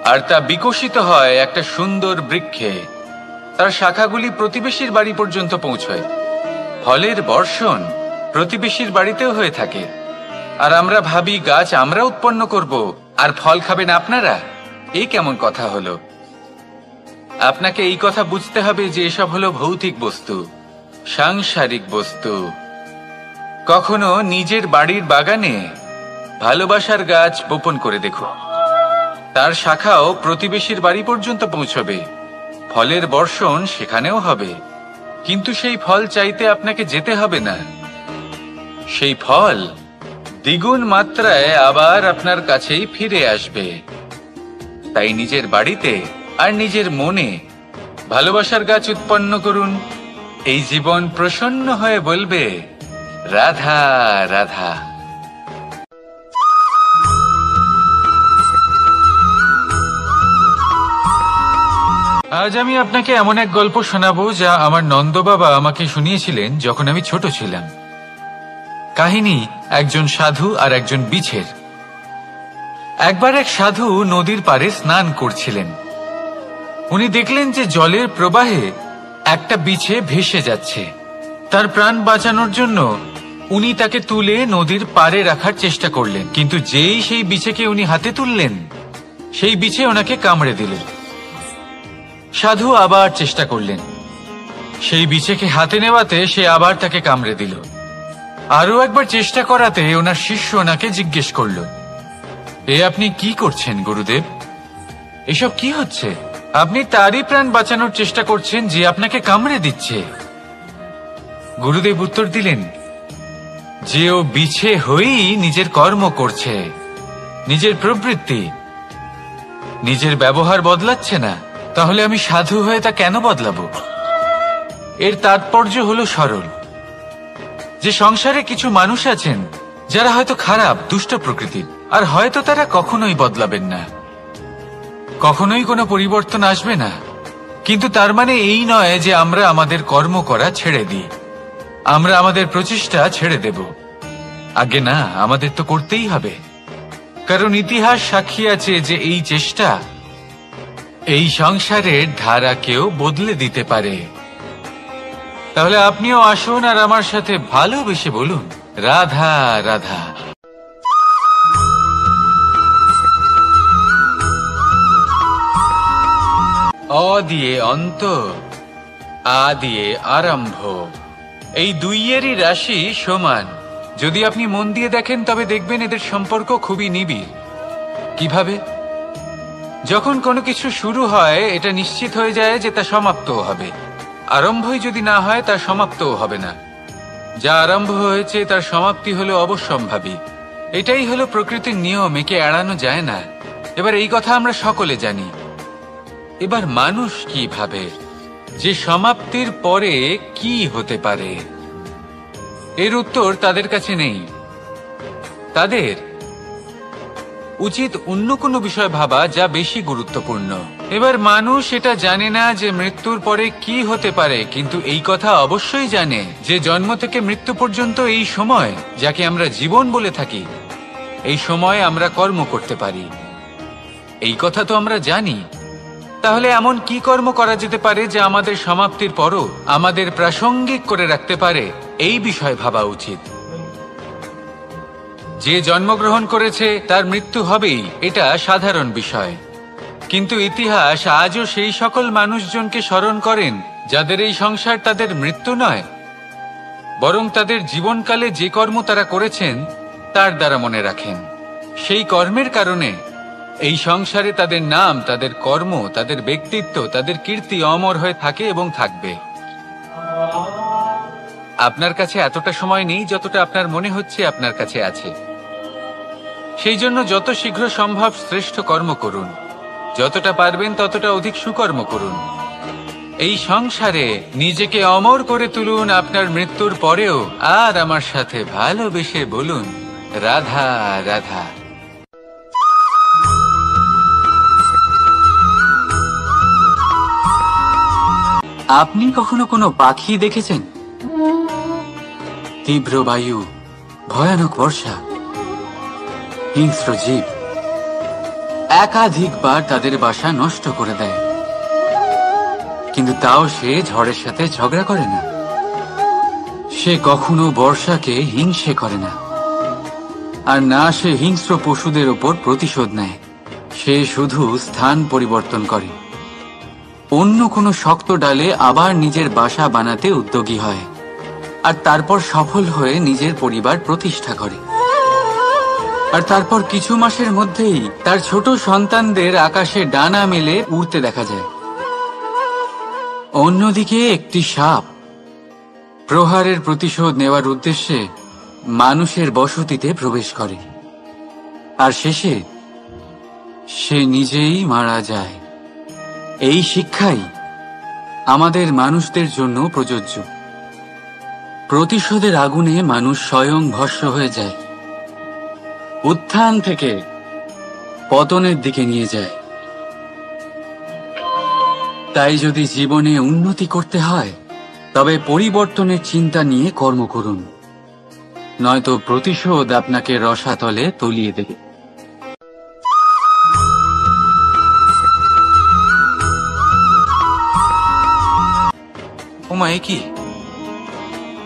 আর তা বিকশিত হয় একটা সুন্দর বৃক্ষে। তার শাখাগুলি প্রতিবেশীর বাড়ি পর্যন্ত পৌঁছয়। ফলের বর্ষণ প্রতিবেশীর বাড়িতেও হয়ে থাকে। আর আমরা ভাবি গাছ আমরা উৎপন্ন করব, আর ফল খাবেন আপনারা। এই কেমন কথা হলো? আপনাকে এই কথা বুঝতে হবে যে এসব হলো ভৌতিক বস্তু, সাংসারিক বস্তু। কখনো নিজের বাড়ির বাগানে ভালোবাসার গাছ বপন করে দেখুন। তার শাখাও প্রতিবেশীর বাড়ি পর্যন্ত পৌঁছবে, ফলের বর্ষণ সেখানেও হবে। কিন্তু সেই ফল চাইতে আপনাকে যেতে হবে না। সেই ফল দ্বিগুণ মাত্রায় আবার আপনার কাছেই ফিরে আসবে। তাই নিজের বাড়িতে আর নিজের মনে ভালোবাসার গাছ উৎপন্ন করুন। এই জীবন প্রসন্ন হয়ে বলবে, রাধা রাধা। আজ আমি আপনাকে এমন এক গল্প শোনাবো, যা আমার নন্দ বাবা আমাকে শুনিয়েছিলেন যখন আমি ছোট ছিলাম। কাহিনী একজন সাধু আর একজন বিছের। একবার এক সাধু নদীর পাড়ে স্নান করছিলেন। উনি দেখলেন যে জলের প্রবাহে একটা বিছে ভেসে যাচ্ছে। তার প্রাণ বাঁচানোর জন্য উনি তাকে তুলে নদীর পাড়ে রাখার চেষ্টা করলেন। কিন্তু যেই সেই বিছেকে উনি হাতে তুললেন, সেই বিছে ওনাকে কামড়ে দিল। সাধু আবার চেষ্টা করলেন, সেই বিছেকে হাতে নেওয়াতে সে আবার তাকে কামড়ে দিল। আরো একবার চেষ্টা করাতে ওনার শিষ্য ওনাকে জিজ্ঞেস করল, এ আপনি কি করছেন গুরুদেব? এসব কি হচ্ছে? আপনি তারই প্রাণ বাঁচানোর চেষ্টা করছেন যে আপনাকে কামড়ে দিচ্ছে। গুরুদেব উত্তর দিলেন যে ও বিছে হয়েই নিজের কর্ম করছে, নিজের প্রবৃত্তি, নিজের ব্যবহার বদলাচ্ছে না। তাহলে আমি সাধু হয়ে তা কেন বদলাবো? এর তাৎপর্য হলো সরল, যে সংসারে কিছু মানুষ আছেন যারা হয়তো খারাপ, দুষ্ট প্রকৃতির, আর হয়তো তারা কখনোই বদলাবেন না, কখনোই কোনো পরিবর্তন আসবে না। কিন্তু তার মানে এই নয় যে আমরা আমাদের কর্ম করা ছেড়ে দিই, আমরা আমাদের প্রচেষ্টা ছেড়ে দেব। আগে না, আমাদের তো করতেই হবে, কারণ ইতিহাস সাক্ষী আছে যে এই চেষ্টা এই সংসারের ধারাকেও বদলে দিতে পারে। তাহলে আপনিও আসুন আর আমার সাথে ভালোবেসে বলুন, রাধা রাধা। অ দিয়ে অন্ত, আ দিয়ে আরম্ভ, এই দুইয়েরই রাশি সমান। যদি আপনি মন দিয়ে দেখেন তবে দেখবেন এদের সম্পর্ক খুবই নিবিড়। কিভাবে? যখন কোনো কিছু শুরু হয় এটা নিশ্চিত হয়ে যায় যে তা সমাপ্তও হবে। আরম্ভই যদি না হয় তার সমাপ্তও হবে না। যা আরম্ভ হয়েছে তার সমাপ্তি হলো অবশ্যম্ভাবী। এটাই হলো প্রকৃতির নিয়ম, একে এড়ানো যায় না। এবার এই কথা আমরা সকলে জানি। এবার মানুষ কি ভাবে যে সমাপ্তির পরে কি হতে পারে? এর উত্তর তাদের কাছে নেই। তাদের উচিত অন্য কোনো বিষয় ভাবা যা বেশি গুরুত্বপূর্ণ। এবার মানুষ এটা জানে না যে মৃত্যুর পরে কি হতে পারে, কিন্তু এই কথা অবশ্যই জানে যে জন্ম থেকে মৃত্যু পর্যন্ত এই সময়, যাকে আমরা জীবন বলে থাকি, এই সময় আমরা কর্ম করতে পারি। এই কথা তো আমরা জানি। তাহলে এমন কি কর্ম করা যেতে পারে যা আমাদের সমাপ্তির পরও আমাদের প্রাসঙ্গিক করে রাখতে পারে? এই বিষয় ভাবা উচিত। যে জন্মগ্রহণ করেছে তার মৃত্যু হবেই, এটা সাধারণ বিষয়। কিন্তু ইতিহাস আজও সেই সকল মানুষজনকে স্মরণ করেন যাদের এই সংসার তাদের মৃত্যু নয়, বরং তাদের জীবনকালে যে কর্ম তারা করেছেন তার দ্বারা মনে রাখেন। সেই কর্মের কারণে এই সংসারে তাদের নাম, তাদের কর্ম, তাদের ব্যক্তিত্ব, তাদের কীর্তি অমর হয়ে থাকে এবং থাকবে। আপনার কাছে এতটা সময় নেই যতটা আপনার মনে হচ্ছে আপনার কাছে আছে। সেই জন্য যত শীঘ্র সম্ভব শ্রেষ্ঠ কর্ম করুন, যতটা পারবেন ততটা অধিক সুকর্ম করুন। এই সংসারে নিজেকে অমর করে তুলুন আপনার মৃত্যুর পরেও। আর আমার সাথে ভালোবেসে বলুন, রাধা রাধা। আপনি কখনো কোনো পাখি দেখেছেন? তীব্র বায়ু, ভয়ানক বর্ষা, হিংস্র জীব একাধিকবার তাদের বাসা নষ্ট করে দেয়, কিন্তু তাও সে ঝড়ের সাথে ঝগড়া করে না। সে কখনো বর্ষাকে হিংসে করে না, আর না সে হিংস্র পশুদের ওপর প্রতিশোধ নেয়। সে শুধু স্থান পরিবর্তন করে, অন্য কোনো শক্ত ডালে আবার নিজের বাসা বানাতে উদ্যোগী হয়, আর তারপর সফল হয়ে নিজের পরিবার প্রতিষ্ঠা করে। আর তারপর কিছু মাসের মধ্যেই তার ছোট সন্তানদের আকাশে ডানা মেলে উড়তে দেখা যায়। অন্যদিকে একটি সাপ প্রহারের প্রতিশোধ নেওয়ার উদ্দেশ্যে মানুষের বসতিতে প্রবেশ করে, আর শেষে সে নিজেই মারা যায়। এই শিক্ষাই আমাদের মানুষদের জন্য প্রযোজ্য। প্রতিশোধের আগুনে মানুষ স্বয়ং ভস্ম হয়ে যায়, উত্থান থেকে পতনের দিকে নিয়ে যায়। তাই যদি জীবনে উন্নতি করতে হয় তবে পরিবর্তনের চিন্তা নিয়ে কর্ম করুন, নয়তো প্রতিশোধ আপনাকে রসাতলে তলিয়ে দেবে। ওমা, এ কি?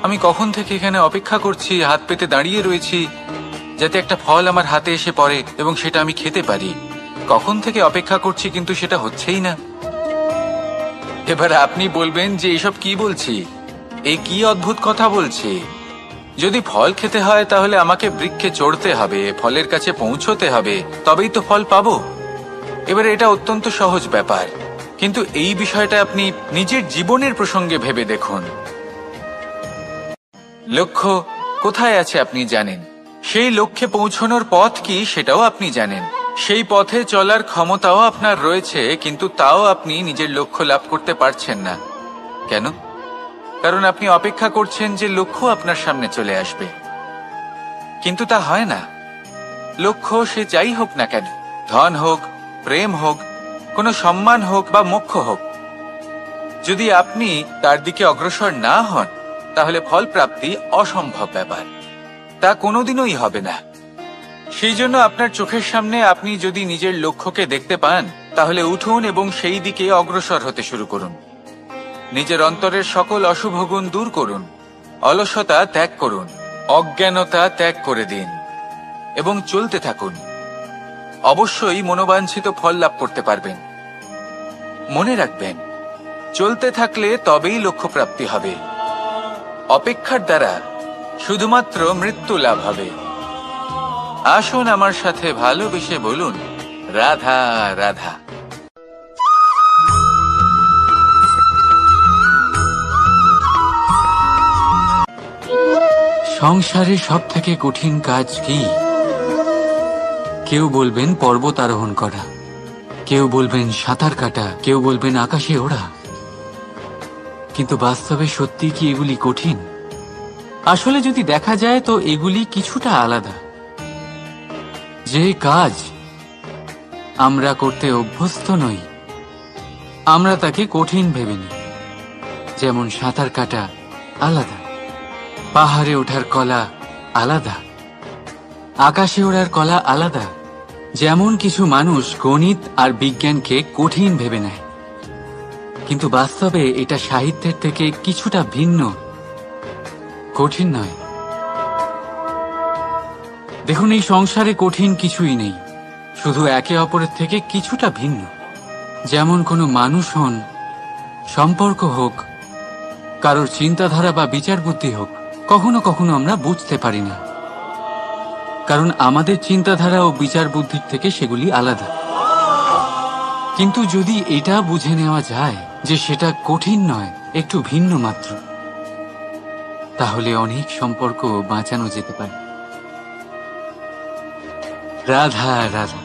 আমি কখন থেকে এখানে অপেক্ষা করছি, হাত পেতে দাঁড়িয়ে রয়েছি যাতে একটা ফল আমার হাতে এসে পড়ে এবং সেটা আমি খেতে পারি। কখন থেকে অপেক্ষা করছি, কিন্তু সেটা হচ্ছেই না। এবার আপনি বলবেন যে এসব কি বলছি, এই কি অদ্ভুত কথা বলছি। যদি ফল খেতে হয় তাহলে আমাকে বৃক্ষে চড়তে হবে, ফলের কাছে পৌঁছতে হবে, তবেই তো ফল পাবো। এবার এটা অত্যন্ত সহজ ব্যাপার, কিন্তু এই বিষয়টা আপনি নিজের জীবনের প্রসঙ্গে ভেবে দেখুন। লক্ষ্য কোথায় আছে আপনি জানেন, সেই লক্ষ্যে পৌঁছানোর পথ কি সেটাও আপনি জানেন, সেই পথে চলার ক্ষমতাও আপনার রয়েছে, কিন্তু তাও আপনি নিজের লক্ষ্য লাভ করতে পারছেন না। কেন? কারণ আপনি অপেক্ষা করছেন যে লক্ষ্য আপনার সামনে চলে আসবে, কিন্তু তা হয় না। লক্ষ্য সে যাই হোক না কেন, ধন হোক, প্রেম হোক, কোনো সম্মান হোক বা মোক্ষ হোক, যদি আপনি তার দিকে অগ্রসর না হন তাহলে ফল প্রাপ্তি অসম্ভব ব্যাপার, তা কোনোদিনই হবে না। সেই জন্য আপনার চোখের সামনে আপনি যদি নিজের লক্ষ্যকে দেখতে পান তাহলে উঠুন এবং সেই দিকে অগ্রসর হতে শুরু করুন। নিজের অন্তরের সকল অশুভ গুণ দূর করুন, অলসতা ত্যাগ করুন, অজ্ঞানতা ত্যাগ করে দিন এবং চলতে থাকুন। অবশ্যই মনোবাঞ্ছিত ফল লাভ করতে পারবেন। মনে রাখবেন, চলতে থাকলে তবেই লক্ষ্য প্রাপ্তি হবে। অপেক্ষার দ্বারা শুধুমাত্র মৃত্যু লাভ হবে। আসুন আমার সাথে ভালোবেসে বলুন, রাধা রাধা। সংসারে সব থেকে কঠিন কাজ কি? কেউ বলবেন পর্বত আরোহণ করা, কেউ বলবেন সাঁতার কাটা, কেউ বলবেন আকাশে ওড়া। কিন্তু বাস্তবে সত্যি কি এগুলি কঠিন? আসলে যদি দেখা যায় তো এগুলি কিছুটা আলাদা। যে কাজ আমরা করতে অভ্যস্ত নই আমরা তাকে কঠিন ভেবে নিই। যেমন সাঁতার কাটা আলাদা, পাহাড়ে ওঠার কলা আলাদা, আকাশে ওড়ার কলা আলাদা। যেমন কিছু মানুষ গণিত আর বিজ্ঞানকে কঠিন ভেবে নেয়, কিন্তু বাস্তবে এটা সাহিত্যের থেকে কিছুটা ভিন্ন, কঠিন নয়। দেখুন, এই সংসারে কঠিন কিছুই নেই, শুধু একে অপরের থেকে কিছুটা ভিন্ন। যেমন কোনো মানুষ হন, সম্পর্ক হোক, কারোর চিন্তাধারা বা বিচার বুদ্ধি হোক, কখনো কখনো আমরা বুঝতে পারি না, কারণ আমাদের চিন্তাধারা ও বিচার বুদ্ধির থেকে সেগুলি আলাদা। কিন্তু যদি এটা বুঝে নেওয়া যায় যে সেটা কঠিন নয়, একটু ভিন্ন মাত্র, তাহলে অনেক সম্পর্ক বাঁচানো যেতে পারে। রাধা রাধা।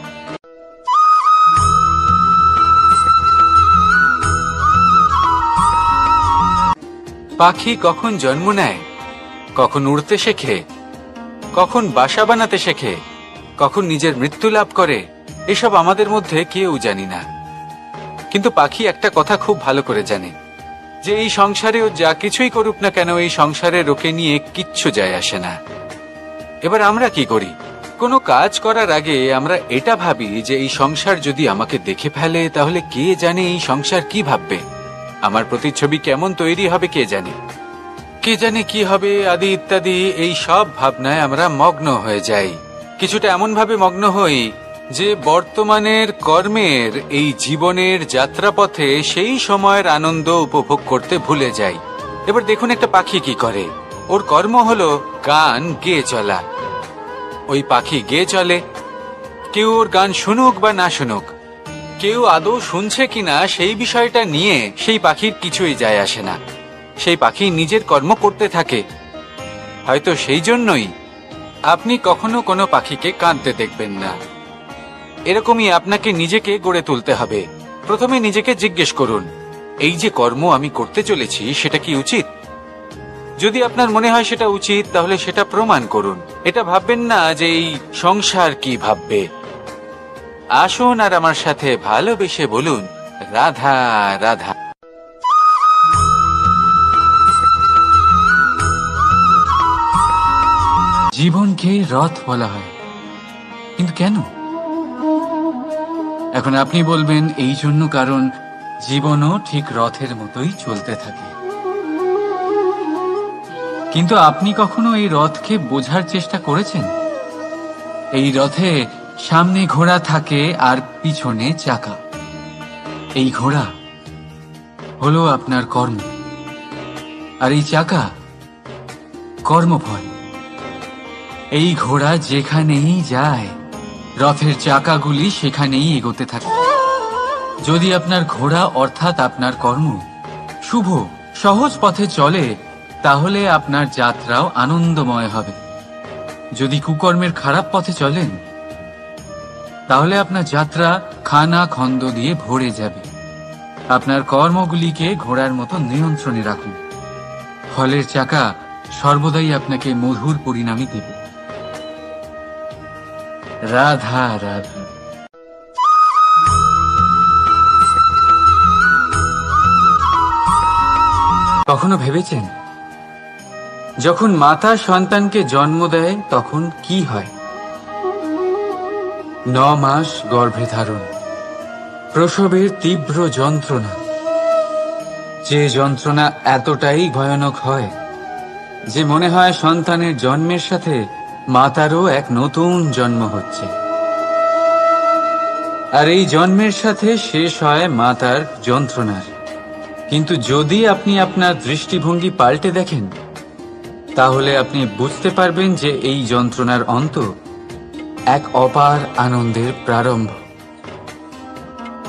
পাখি কখন জন্ম নেয়, কখন উড়তে শেখে, কখন বাসা বানাতে শেখে, কখন নিজের মৃত্যু লাভ করে, এসব আমাদের মধ্যে কেউ জানি না। কিন্তু পাখি একটা কথা খুব ভালো করে জানে, যে এই সংসারেও যা কিছুই করুক না কেন, এই সংসারের ওকে নিয়ে কিচ্ছু যায় আসে না। এবার আমরা কি করি? কোনো কাজ করার আগে আমরা এটা ভাবি যে এই সংসার যদি আমাকে দেখে ফেলে তাহলে কে জানে এই সংসার কি ভাববে, আমার প্রতিচ্ছবি কেমন তৈরি হবে কে জানে, কে জানে কি হবে আদি ইত্যাদি। এই সব ভাবনায় আমরা মগ্ন হয়ে যাই, কিছুটা এমন ভাবে মগ্ন হই যে বর্তমানের কর্মের এই জীবনের যাত্রাপথে সেই সময়ের আনন্দ উপভোগ করতে ভুলে যাই। এবার দেখুন একটা পাখি কি করে, ওর কর্ম হলো গান গেয়ে চলা। ওই পাখি গেয়ে চলে, কেউ ওর গান শুনুক বা না শুনুক, কেউ আদৌ শুনছে কিনা সেই বিষয়টা নিয়ে সেই পাখির কিছুই যায় আসে না। সেই পাখি নিজের কর্ম করতে থাকে। হয়তো সেই জন্যই আপনি কখনো কোনো পাখিকে কাঁদতে দেখবেন না। এরকমই আপনাকে নিজেকে গড়ে তুলতে হবে। প্রথমে নিজেকে জিজ্ঞেস করুন, এই যে কর্ম আমি করতে চলেছি সেটা কি উচিত? যদি আপনার মনে হয় সেটা উচিত তাহলে সেটা প্রমাণ করুন। এটা ভাববেন না যে এই সংসার কি ভাববে। আসুন আর আমার সাথে ভালোবেসে বলুন, রাধা রাধা। জীবনকে রথ বলা হয়, কিন্তু কেন? এখন আপনি বলবেন এই জন্য কারণ জীবনও ঠিক রথের মতোই চলতে থাকে। কিন্তু আপনি কখনো এই রথকে বোঝার চেষ্টা করেছেন? এই রথে সামনে ঘোড়া থাকে আর পিছনে চাকা। এই ঘোড়া হলো আপনার কর্ম, আর এই চাকা কর্মফল। এই ঘোড়া যেখানেই যায়, রথের চাকাগুলি সেখানেই এগোতে থাকে। যদি আপনার ঘোড়া অর্থাৎ আপনার কর্ম শুভ সহজ পথে চলে, তাহলে আপনার যাত্রাও আনন্দময় হবে। যদি কুকর্মের খারাপ পথে চলেন, তাহলে আপনার যাত্রা খানা খন্দ দিয়ে ভরে যাবে। আপনার কর্মগুলিকে ঘোড়ার মতো নিয়ন্ত্রণে রাখুন। ফলের চাকা সর্বদাই আপনাকে মধুর পরিণামই দেবে। রাধা রাধা। কখনো ভেবেছেন, যখন মাতা সন্তানকে জন্ম দেয় তখন কি হয়? 9 মাস গর্ভে ধারণ, প্রসবের তীব্র যন্ত্রণা, যে যন্ত্রণা এতটাই ভয়ানক হয় যে মনে হয় সন্তানের জন্মের সাথে মাতারও এক নতুন জন্ম হচ্ছে। আর এই জন্মের সাথে শেষ হয় মাতার যন্ত্রণার। কিন্তু যদি আপনি আপনার দৃষ্টিভঙ্গি পাল্টে দেখেন, তাহলে আপনি বুঝতে পারবেন যে এই যন্ত্রণার অন্ত এক অপার আনন্দের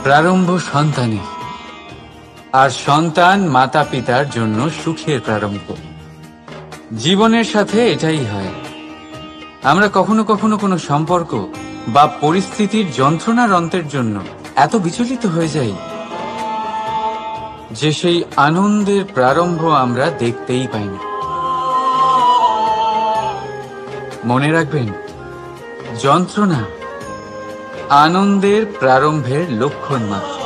প্রারম্ভ সন্তানের, আর সন্তান মাতা পিতার জন্য সুখের প্রারম্ভ। জীবনের সাথে এটাই হয়। আমরা কখনো কখনো কোনো সম্পর্ক বা পরিস্থিতির যন্ত্রণার অন্তের জন্য এত বিচলিত হয়ে যাই যে সেই আনন্দের প্রারম্ভ আমরা দেখতেই পাই না। মনে রাখবেন, যন্ত্রণা আনন্দের প্রারম্ভের লক্ষণ মাত্র।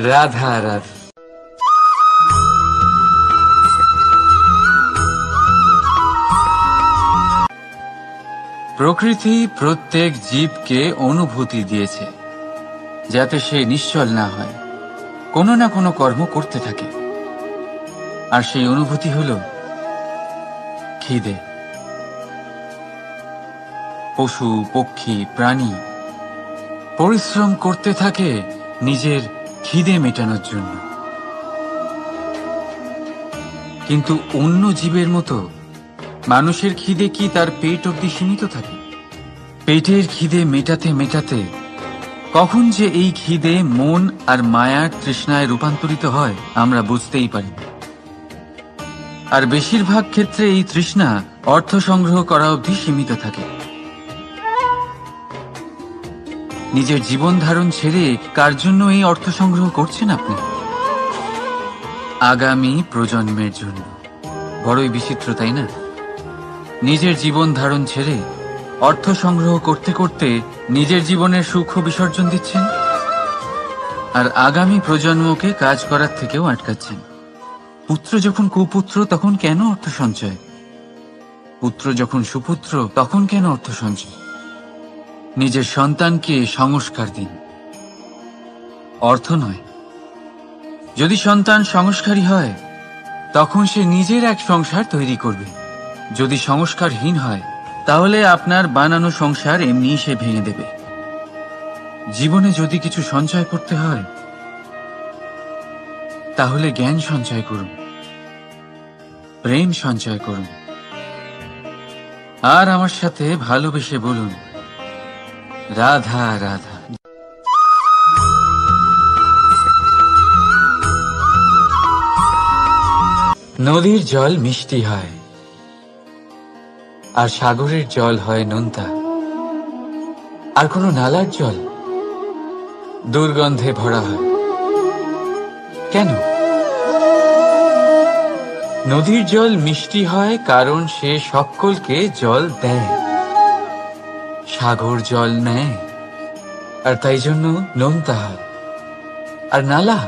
রাধা রাধা। প্রকৃতি প্রত্যেক জীবকে অনুভূতি দিয়েছে, যাতে সে নিশ্চল না হয়, কোনো না কোনো কর্ম করতে থাকে। আর সেই অনুভূতি হল খিদে। পশু পক্ষী প্রাণী পরিশ্রম করতে থাকে নিজের খিদে মেটানোর জন্য। কিন্তু অন্য জীবের মতো মানুষের খিদে কি তার পেট অবধি সীমিত থাকে? পেটের খিদে মেটাতে মেটাতে কখন যে এই খিদে মন আর মায়ার তৃষ্ণায় রূপান্তরিত হয় আমরা বুঝতেই পারি না। আর বেশিরভাগ ক্ষেত্রে এই তৃষ্ণা অর্থ সংগ্রহ করা অবধি সীমিত থাকে। নিজের জীবন ধারণ ছেড়ে কার জন্য এই অর্থ সংগ্রহ করছেন আপনি? আগামী প্রজন্মের জন্য। বড়ই বিচিত্র, তাই না? নিজের জীবন ধারণ ছেড়ে অর্থ সংগ্রহ করতে করতে নিজের জীবনের সুখ বিসর্জন দিচ্ছেন, আর আগামী প্রজন্মকে কাজ করার থেকেও আটকাচ্ছেন। পুত্র যখন কুপুত্র তখন কেন অর্থ সঞ্চয়? পুত্র যখন সুপুত্র তখন কেন অর্থ সঞ্চয়? নিজের সন্তানকে সংস্কার দিন, অর্থ নয়। যদি সন্তান সংস্কারী হয়, তখন সে নিজের এক সংসার তৈরি করবে। যদি সংস্কারহীন হয়, তাহলে আপনার বানানো সংসার এমনি সে ভেঙে দেবে। জীবনে যদি কিছু সঞ্চয় করতে হয়, তাহলে জ্ঞান সঞ্চয় করুন, প্রেম সঞ্চয় করুন, আর আমার সাথে ভালোবেসে বলুন, রাধা রাধা। নদীর জল মিষ্টি হয়, আর সাগরের জল হয় নোনতা, আর কোনো নালার জল দুর্গন্ধে ভরা হয়। কেন? নদীর জল মিষ্টি হয় কারণ সে সকলকে জল দেয়, সাগর জল নেয়, আর তাই জন্য নোনতা হয়। আর নালা,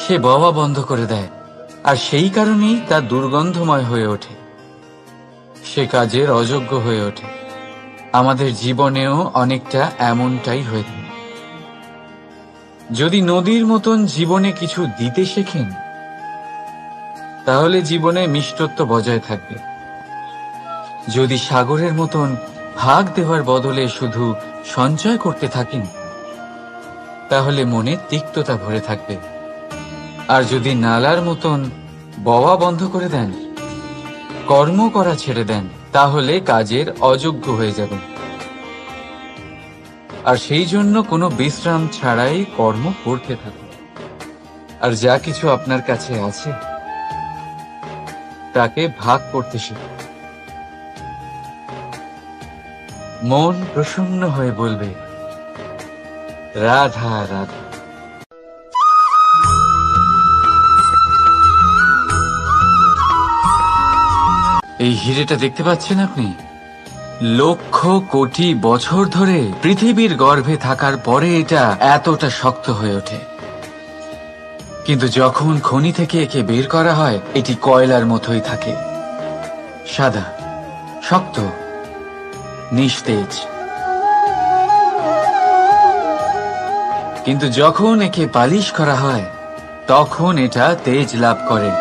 সে বওয়া বন্ধ করে দেয়, আর সেই কারণেই তা দুর্গন্ধময় হয়ে ওঠে, সে কাজের অযোগ্য হয়ে ওঠে। আমাদের জীবনেও অনেকটা এমনটাই হয়ে থাকে। যদি নদীর মতন জীবনে কিছু দিতে শেখেন, তাহলে জীবনে মিষ্টত্ব বজায় থাকবে। যদি সাগরের মতন ভাগ দেওয়ার বদলে শুধু সঞ্চয় করতে থাকেন, তাহলে মনে তিক্ততা ভরে থাকবে। আর যদি নালার মতন বওয়া বন্ধ করে দেন, কর্ম করা ছেড়ে দেন, তাহলে কাজের অযোগ্য হয়ে যাবেন। আর সেই জন্য কোনো বিশ্রাম ছাড়াই কর্ম করতে থাকুন। আর যা কিছু আপনার কাছে আছে তাকে ভাগ করতে শিখুন। মন প্রসন্ন হয়ে বলবে, রাধা রাধা। এই হিরেটা দেখতে পাচ্ছেন আপনি? লক্ষ কোটি বছর ধরে পৃথিবীর গর্ভে থাকার পরে এটা এতটা শক্ত হয়ে ওঠে। কিন্তু যখন খনি থেকে একে বের করা হয়, এটি কয়লার মতোই থাকে, সাদা, শক্ত, নিস্তেজ। কিন্তু যখন একে পালিশ করা হয়, তখন এটা তেজ লাভ করে।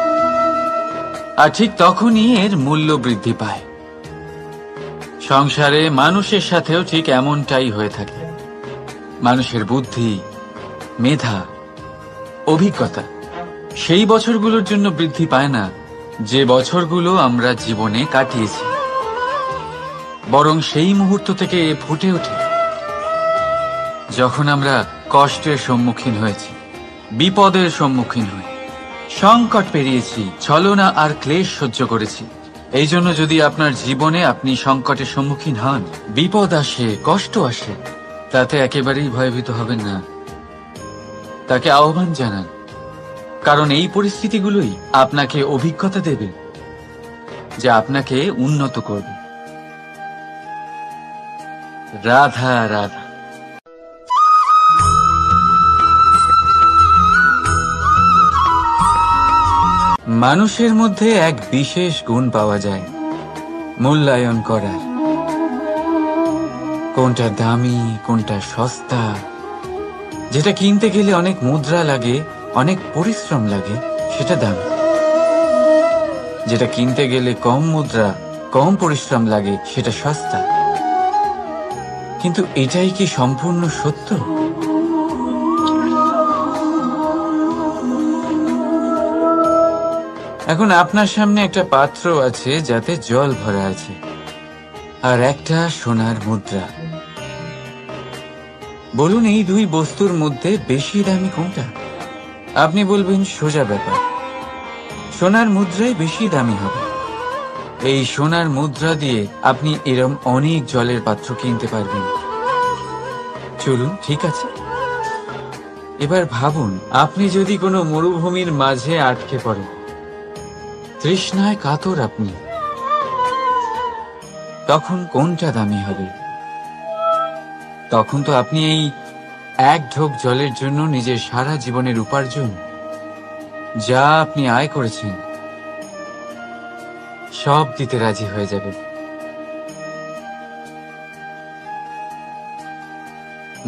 আর ঠিক তখনই এর মূল্য বৃদ্ধি পায়। সংসারে মানুষের সাথেও ঠিক এমনটাই হয়ে থাকে। মানুষের বুদ্ধি, মেধা, অভিজ্ঞতা সেই বছরগুলোর জন্য বৃদ্ধি পায় না যে বছরগুলো আমরা জীবনে কাটিয়েছি, বরং সেই মুহূর্ত থেকে ফুটে ওঠে যখন আমরা কষ্টের সম্মুখীন হয়েছি, বিপদের সম্মুখীন হই, সংকট পেরিয়েছি, ছলনা আর ক্লেশ সহ্য করেছি। এই জন্য যদি আপনার জীবনে আপনি সংকটের সম্মুখীন হন, বিপদ আসে, কষ্ট আসে, তাতে একেবারেই ভয়ভীত হবেন না। তাকে আহ্বান জানান, কারণ এই পরিস্থিতিগুলোই আপনাকে অভিজ্ঞতা দেবে, যা আপনাকে উন্নত করবে। রাধা রাধা। মানুষের মধ্যে এক বিশেষ গুণ পাওয়া যায়, মূল্যায়ন করার। কোনটা দামি, কোনটা সস্তা, যেটা কিনতে গেলে অনেক মুদ্রা লাগে, অনেক পরিশ্রম লাগে, সেটা দামি। যেটা কিনতে গেলে কম মুদ্রা, কম পরিশ্রম লাগে, সেটা সস্তা। কিন্তু এটাই কি সম্পূর্ণ সত্য? এখন আপনার সামনে একটা পাত্র আছে যাতে জল ভরা আছে, আর একটা সোনার মুদ্রা। বলুন, এই দুই বস্তুর মধ্যে বেশি দামি কোনটা? আপনি বলবেন সোজা ব্যাপার, সোনার মুদ্রাই বেশি দামি হবে। এই সোনার মুদ্রা দিয়ে আপনি এরম অনেক জলের পাত্র কিনতে পারবেন। চলুন, ঠিক আছে। এবার ভাবুন, আপনি যদি কোনো মরুভূমির মাঝে আটকে পড়েন, তৃষ্ণায় কাতর আপনি, তখন কোনটা দামি হবে? তখন তো আপনি এই এক ঢোক জলের জন্য নিজের সারা জীবনের উপার্জন, যা আপনি আয় করেছেন, সব দিতে রাজি হয়ে যাবেন।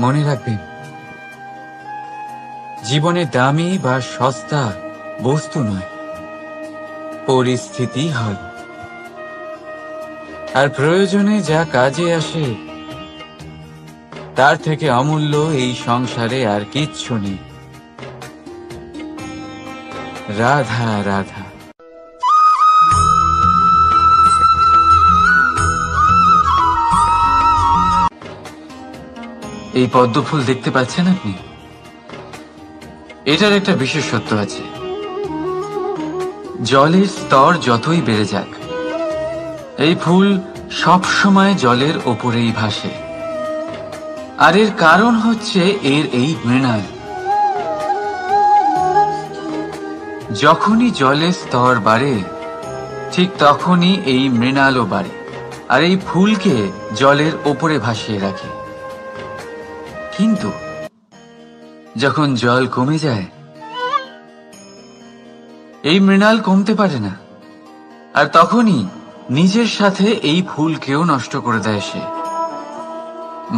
মনে রাখবেন, জীবনে দামি বা সস্তা বস্তু নয়, পরিস্থিতি হয়। আর প্রয়োজনে যা কাজে আসে, তার থেকে অমূল্য এই সংসারে আর কিচ্ছু নেই। রাধা রাধা। এই পদ্ম ফুল দেখতে পাচ্ছেন আপনি? এটার একটা বিশেষত্ব আছে। জলের স্তর যতই বেড়ে যাক, এই ফুল সব সময় জলের ওপরেই ভাসে। আর এর কারণ হচ্ছে এর এই মৃণাল। যখনই জলের স্তর বাড়ে, ঠিক তখনই এই মৃণালও বাড়ে, আর এই ফুলকে জলের ওপরে ভাসিয়ে রাখে। কিন্তু যখন জল কমে যায়, এই মৃণাল কমতে পারে না, আর তখনই নিজের সাথে এই ফুলকেও নষ্ট করে দেয় সে।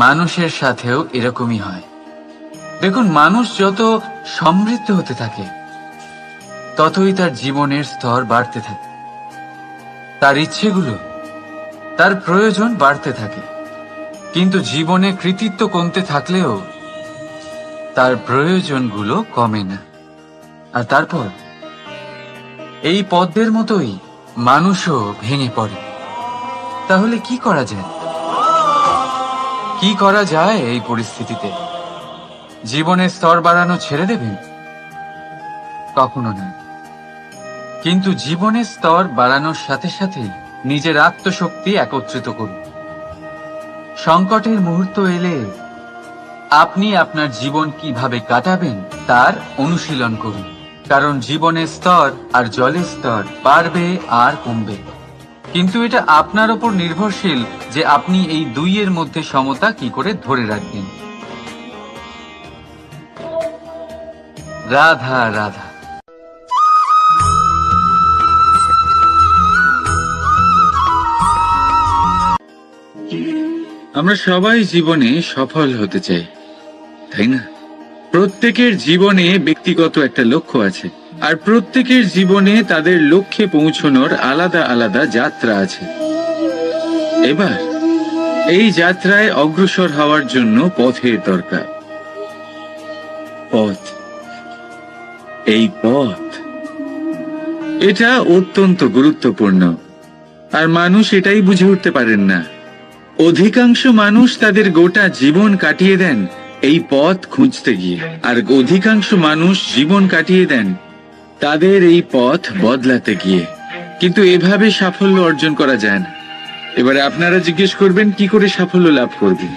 মানুষের সাথেও এরকমই হয়। দেখুন, মানুষ যত সমৃদ্ধ হতে থাকে, ততই তার জীবনের স্তর বাড়তে থাকে, তার ইচ্ছেগুলো, তার প্রয়োজন বাড়তে থাকে। কিন্তু জীবনে কৃতিত্ব কমতে থাকলেও তার প্রয়োজনগুলো কমে না। আর তারপর এই পদ্মের মতোই মানুষও ভেঙে পড়ে। তাহলে কি করা যায়? কি করা যায় এই পরিস্থিতিতে? জীবনের স্তর বাড়ানো ছেড়ে দেবেন? কখনো না। কিন্তু জীবনের স্তর বাড়ানোর সাথে সাথে নিজের আত্মশক্তি একত্রিত করুন। সংকটের মুহূর্ত এলে আপনি আপনার জীবন কিভাবে কাটাবেন তার অনুশীলন করুন। কারণ জীবনের স্তর আর জলের স্তর বাড়বে আর কমবে, কিন্তু এটা আপনার উপর নির্ভরশীল যে আপনি এই দুইয়ের মধ্যে সমতা কি করে ধরে রাখবেন। রাধা রাধা। আমরা সবাই জীবনে সফল হতে চাই, তাই না? প্রত্যেকের জীবনে ব্যক্তিগত একটা লক্ষ্য আছে, আর প্রত্যেকের জীবনে তাদের লক্ষ্যে পৌঁছানোর আলাদা আলাদা যাত্রা আছে। এবার এই যাত্রায় অগ্রসর হওয়ার জন্য পথের দরকার। পথ, এই পথ, এটা অত্যন্ত গুরুত্বপূর্ণ। আর মানুষ এটাই বুঝে উঠতে পারেন না। অধিকাংশ মানুষ তাদের গোটা জীবন কাটিয়ে দেন এই পথ খুঁজতে গিয়ে, আর অধিকাংশ মানুষ জীবন কাটিয়ে দেন তাদের এই পথ বদলাতে গিয়ে। কিন্তু এভাবে সাফল্য অর্জন করা যায় না। এবারে আপনারা জিজ্ঞেস করবেন কি করে সাফল্য লাভ করবেন?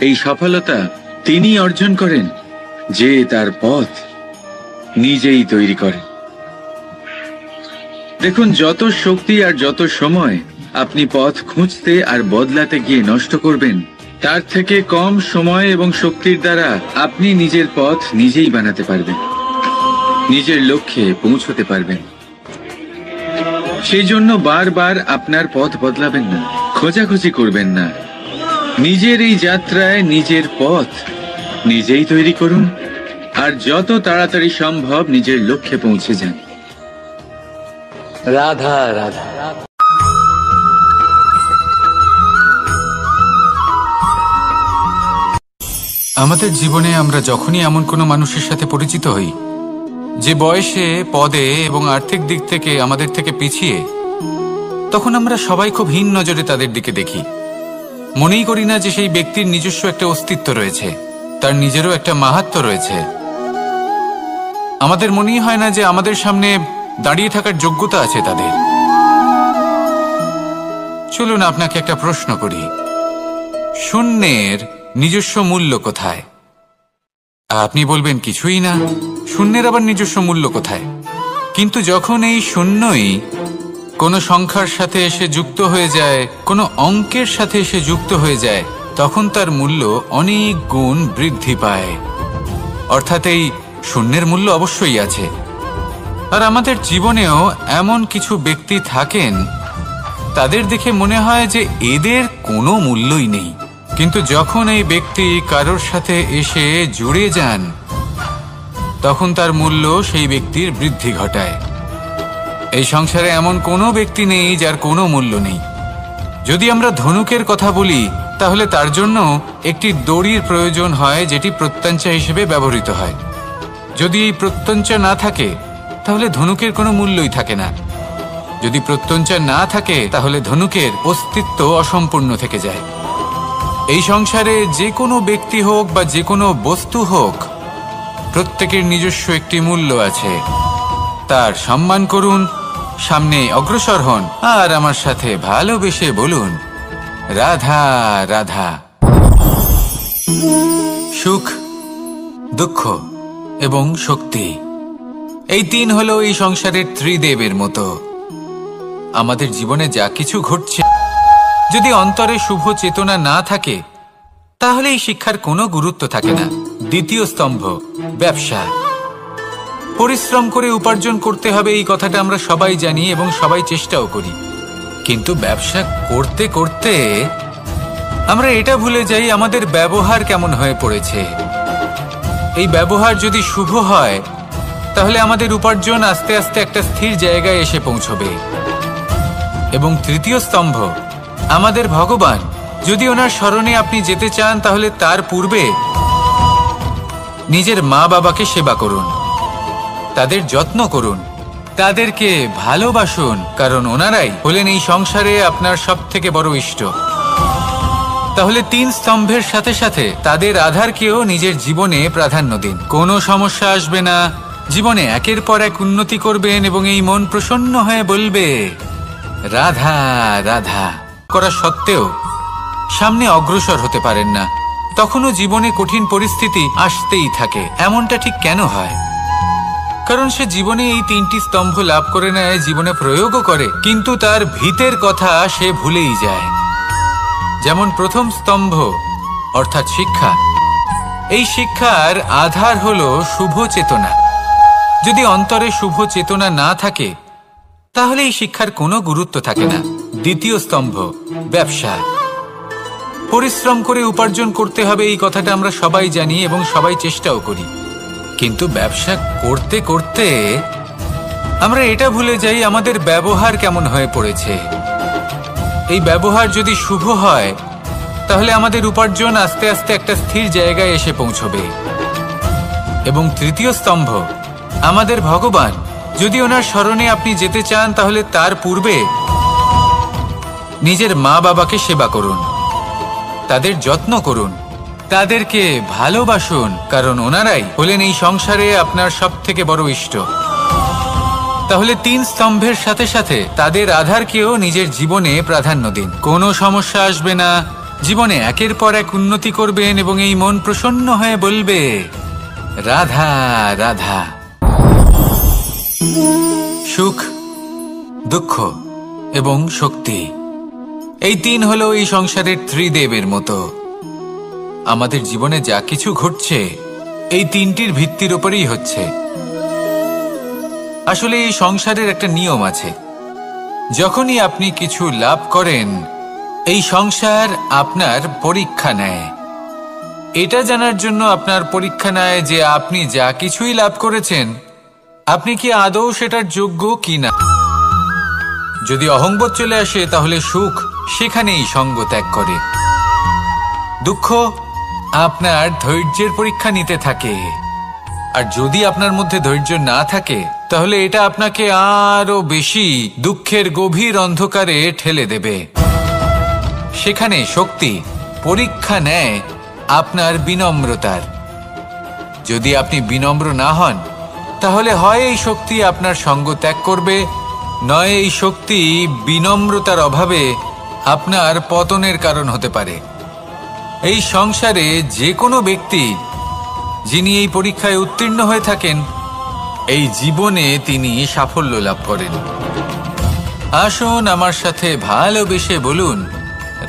এই সফলতা তিনি অর্জন করেন যে তার পথ নিজেই তৈরি করেন। দেখুন, যত শক্তি আর যত সময় আপনি পথ খুঁজতে আর বদলাতে গিয়ে নষ্ট করবেন, তার থেকে কম সময় এবং শক্তির দ্বারা আপনি নিজের পথ নিজেই বানাতে পারবেন, নিজের লক্ষ্যে পৌঁছতে পারবেন। সেই জন্য বারবার আপনার পথ বদলাবেন না, খোঁজাখুঁজি করবেন না। নিজের এই যাত্রায় নিজের পথ নিজেই তৈরি করুন, আর যত তাড়াতাড়ি সম্ভব নিজের লক্ষ্যে পৌঁছে যান। রাধা রাধা। আমাদের জীবনে আমরা যখনই এমন কোনো মানুষের সাথে পরিচিত হই যে বয়সে, পদে এবং আর্থিক দিক থেকে আমাদের থেকে পিছিয়ে, তখন আমরা সবাই খুব হীন নজরে তাদের দিকে দেখি। মনেই করি না যে সেই ব্যক্তির নিজস্ব একটা অস্তিত্ব রয়েছে, তার নিজেরও একটা মাহাত্ম্য রয়েছে। আমাদের মনেই হয় না যে আমাদের সামনে দাঁড়িয়ে থাকার যোগ্যতা আছে তাদের। চলুন আপনাকে একটা প্রশ্ন করি, শূন্যের নিজস্ব মূল্য কোথায়? আপনি বলবেন কিছুই না। শূন্যের আবার নিজস্ব মূল্য কোথায়? কিন্তু যখন এই শূন্যই কোনো সংখ্যার সাথে এসে যুক্ত হয়ে যায়, কোনো অঙ্কের সাথে এসে যুক্ত হয়ে যায়, তখন তার মূল্য অনেক গুণ বৃদ্ধি পায়। অর্থাৎ এই শূন্যের মূল্য অবশ্যই আছে। আর আমাদের জীবনেও এমন কিছু ব্যক্তি থাকেন, তাদের দেখে মনে হয় যে এদের কোনো মূল্যই নেই। কিন্তু যখন এই ব্যক্তি কারোর সাথে এসে জুড়ে যান, তখন তার মূল্য সেই ব্যক্তির বৃদ্ধি ঘটায়। এই সংসারে এমন কোনো ব্যক্তি নেই যার কোনো মূল্য নেই। যদি আমরা ধনুকের কথা বলি, তাহলে তার জন্য একটি দড়ির প্রয়োজন হয়, যেটি প্রত্যঞ্চা হিসেবে ব্যবহৃত হয়। যদি এই প্রত্যঞ্চা না থাকে, তাহলে ধনুকের কোনো মূল্যই থাকে না। যদি প্রত্যঞ্চা না থাকে, তাহলে ধনুকের অস্তিত্ব অসম্পূর্ণ থেকে যায়। এই সংসারে যে কোনো ব্যক্তি হোক বা যে কোনো বস্তু হোক, প্রত্যেকের নিজস্ব একটি মূল্য আছে। তার সম্মান করুন, সামনে অগ্রসর হন, আর আমার সাথে ভালোবেসে বলুন রাধা রাধা। সুখ, দুঃখ এবং শক্তি, এই তিন হলো এই সংসারের ত্রিদেবের মতো। আমাদের জীবনে যা কিছু ঘটছে, যদি অন্তরে শুভ চেতনা না থাকে, তাহলে এই শিক্ষার কোনো গুরুত্ব থাকে না। দ্বিতীয় স্তম্ভ, ব্যবসা। পরিশ্রম করে উপার্জন করতে হবে, এই কথাটা আমরা সবাই জানি এবং সবাই চেষ্টাও করি। কিন্তু ব্যবসা করতে করতে আমরা এটা ভুলে যাই আমাদের ব্যবহার কেমন হয়ে পড়েছে। এই ব্যবহার যদি শুভ হয়, তাহলে আমাদের উপার্জন আস্তে আস্তে একটা স্থির জায়গায় এসে পৌঁছবে। এবং তৃতীয় স্তম্ভ, আমাদের ভগবান। যদি ওনার শরণে আপনি যেতে চান, তাহলে তার পূর্বে নিজের মা বাবাকে সেবা করুন, তাদের যত্ন করুন, তাদেরকে ভালোবাসুন, কারণ ওনারাই হলেন এই সংসারে আপনার সবথেকে বড় ইষ্ট। তাহলে 3 স্তম্ভের সাথে সাথে তাদের আধারকেও নিজের জীবনে প্রাধান্য দিন। কোনো সমস্যা আসবে না, জীবনে একের পর এক উন্নতি করবেন এবং এই মন প্রসন্ন হয়ে বলবে রাধা রাধা। করা সত্ত্বেও সামনে অগ্রসর হতে পারেন না, তখনও জীবনে কঠিন পরিস্থিতি আসতেই থাকে। এমনটা ঠিক কেন হয়? কারণ সে জীবনে এই 3টি স্তম্ভ লাভ করে নেয়, জীবনে প্রয়োগও করে, কিন্তু তার ভিতের কথা সে ভুলেই যায়। যেমন প্রথম স্তম্ভ অর্থাৎ শিক্ষা। এই শিক্ষার আধার হলো শুভ চেতনা। যদি অন্তরে শুভ চেতনা না থাকে তাহলে এই শিক্ষার কোনো গুরুত্ব থাকে না। দ্বিতীয় স্তম্ভ ব্যবসা। পরিশ্রম করে উপার্জন করতে হবে, এই কথাটা আমরা সবাই জানি এবং সবাই চেষ্টাও করি, কিন্তু ব্যবসা করতে করতে আমরা এটা ভুলে যাই আমাদের ব্যবহার কেমন হয়ে পড়েছে। এই ব্যবহার যদি শুভ হয় তাহলে আমাদের উপার্জন আস্তে আস্তে একটা স্থির জায়গায় এসে পৌঁছবে। এবং তৃতীয় স্তম্ভ আমাদের ভগবান। যদি ওনার শরণে আপনি যেতে চান তাহলে তার পূর্বে নিজের মা বাবাকে সেবা করুন, তাদের যত্ন করুন, তাদেরকে ভালোবাসুন, কারণ ওনারাই হলেন এই সংসারে আপনার সবথেকে বড় ইষ্ট। তাহলে 3 স্তম্ভের সাথে সাথে তাদের আধারকেও নিজের জীবনে প্রাধান্য দিন। কোনো সমস্যা আসবে না, জীবনে একের পর এক উন্নতি করবেন এবং এই মন প্রসন্ন হয়ে বলবে রাধা রাধা। সুখ, দুঃখ এবং শক্তি, এই 3 হলো এই সংসারের ত্রিদেবের মতো। আমাদের জীবনে যা কিছু ঘটছে এই 3টির ভিত্তির উপরেই হচ্ছে। আসলে এই সংসারের একটা নিয়ম আছে, যখনই আপনি কিছু লাভ করেন এই সংসার আপনার পরীক্ষা নেয়। এটা জানার জন্য আপনার পরীক্ষা নেয় যে আপনি যা কিছুই লাভ করেছেন আপনি কি আদৌ সেটার যোগ্য কিনা। যদি অহংবোধ চলে আসে তাহলে সুখ সেখানেই সঙ্গ ত্যাগ করে। দুঃখ আপনার ধৈর্যের পরীক্ষা নিতে থাকে, আর যদি আপনার মধ্যে ধৈর্য না থাকে তাহলে এটা আপনাকে আরো বেশি দুঃখের গভীর অন্ধকারে ঠেলে দেবে। সেখানে শক্তি পরীক্ষা নেয় আপনার বিনম্রতার। যদি আপনি বিনম্র না হন তাহলে হয় এই শক্তি আপনার সঙ্গ ত্যাগ করবে, নয় এই শক্তি বিনম্রতার অভাবে আপনার পতনের কারণ হতে পারে। এই সংসারে যে কোনো ব্যক্তি যিনি এই পরীক্ষায় উত্তীর্ণ হয়ে থাকেন এই জীবনে তিনি সাফল্য লাভ করেন। আসুন আমার সাথে ভালোবেসে বলুন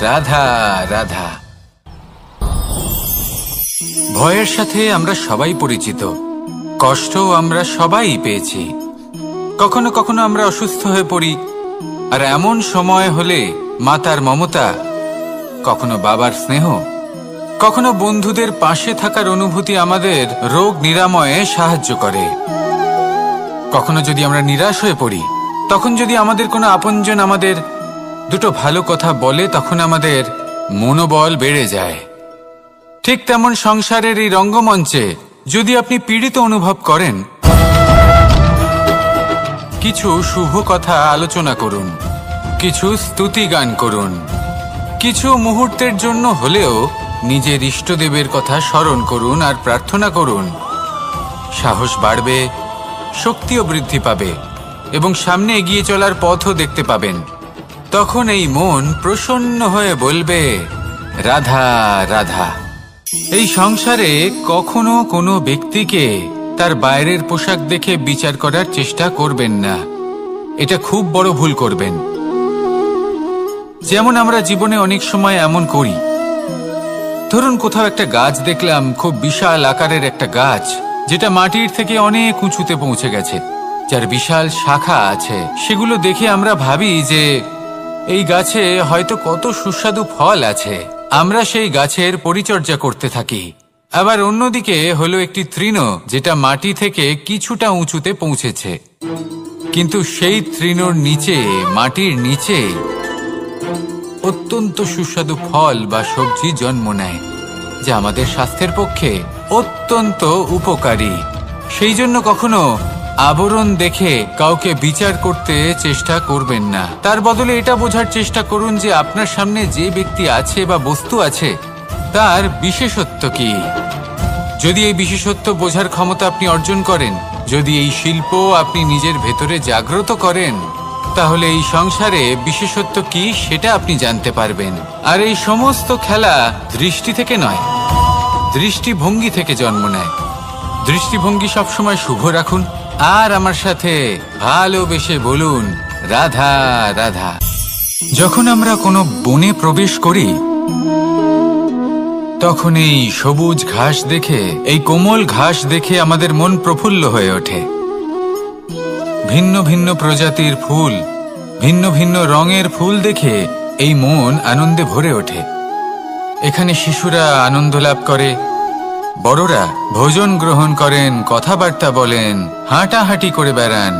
রাধা রাধা। ভয়ের সাথে আমরা সবাই পরিচিত, কষ্টও আমরা সবাই পেয়েছি। কখনো কখনো আমরা অসুস্থ হয়ে পড়ি, আর এমন সময় হলে মাতার মমতা, কখনো বাবার স্নেহ, কখনো বন্ধুদের পাশে থাকার অনুভূতি আমাদের রোগ নিরাময়ে সাহায্য করে। কখনো যদি আমরা নিরাশ হয়ে পড়ি, তখন যদি আমাদের কোনো আপনজন আমাদের দুটো ভালো কথা বলে তখন আমাদের মনোবল বেড়ে যায়। ঠিক তেমন সংসারের এই রঙ্গমঞ্চে যদি আপনি পীড়িত অনুভব করেন, কিছু শুভ কথা আলোচনা করুন, কিছু স্তুতি গান করুন, কিছু মুহূর্তের জন্য হলেও নিজের ইষ্টদেবের কথা স্মরণ করুন আর প্রার্থনা করুন। সাহস বাড়বে, শক্তিও বৃদ্ধি পাবে এবং সামনে এগিয়ে চলার পথও দেখতে পাবেন। তখন এই মন প্রসন্ন হয়ে বলবে রাধা রাধা। এই সংসারে কখনো কোনো ব্যক্তিকে তার বাইরের পোশাক দেখে বিচার করার চেষ্টা করবেন না, এটা খুব বড় ভুল করবেন। যেমন আমরা জীবনে অনেক সময় এমন করি, ধরুন কোথাও একটা গাছ দেখলাম, খুব বিশাল আকারের একটা গাছ যেটা মাটির থেকে অনেক উঁচুতে পৌঁছে গেছে, যার বিশাল শাখা আছে। সেগুলো দেখে আমরা ভাবি যে এই গাছে হয়তো কত সুস্বাদু ফল আছে, আমরা সেই গাছের পরিচর্যা করতে থাকি। আবার অন্যদিকে হলো একটি তৃণ যেটা মাটি থেকে কিছুটা উঁচুতে পৌঁছেছে, কিন্তু সেই তৃণর নিচে, মাটির নিচে অত্যন্ত সুস্বাদু ফল বা সবজি জন্ম নেয়, যা আমাদের স্বাস্থ্যের পক্ষে অত্যন্ত উপকারী। সেই জন্য কখনো আবরণ দেখে কাউকে বিচার করতে চেষ্টা করবেন না। তার বদলে এটা বোঝার চেষ্টা করুন যে আপনার সামনে যে ব্যক্তি আছে বা বস্তু আছে তার বিশেষত্ব কি। যদি এই বিশেষত্ব বোঝার ক্ষমতা আপনি অর্জন করেন, যদি এই শিল্প আপনি নিজের ভেতরে জাগ্রত করেন, তাহলে এই সংসারে বিশেষত্ব কি সেটা আপনি জানতে পারবেন। আর এই সমস্ত খেলা দৃষ্টি থেকে নয়, দৃষ্টিভঙ্গি থেকে জন্ম নেয়। দৃষ্টিভঙ্গি সবসময় শুভ রাখুন আর আমার সাথে ভালোবেসে বলুন রাধা রাধা। যখন আমরা কোনো বনে প্রবেশ করি তখন এই সবুজ ঘাস দেখে, এই কোমল ঘাস দেখে আমাদের মন প্রফুল্ল হয়ে ওঠে। ভিন্ন ভিন্ন প্রজাতির ফুল, ভিন্ন ভিন্ন রঙের ফুল দেখে এই মন আনন্দে ভরে ওঠে। এখানে শিশুরা আনন্দ লাভ করে, বড়রা ভোজন গ্রহণ করেন, কথাবার্তা বলেন, হাঁটাহাঁটি করে বেড়ান।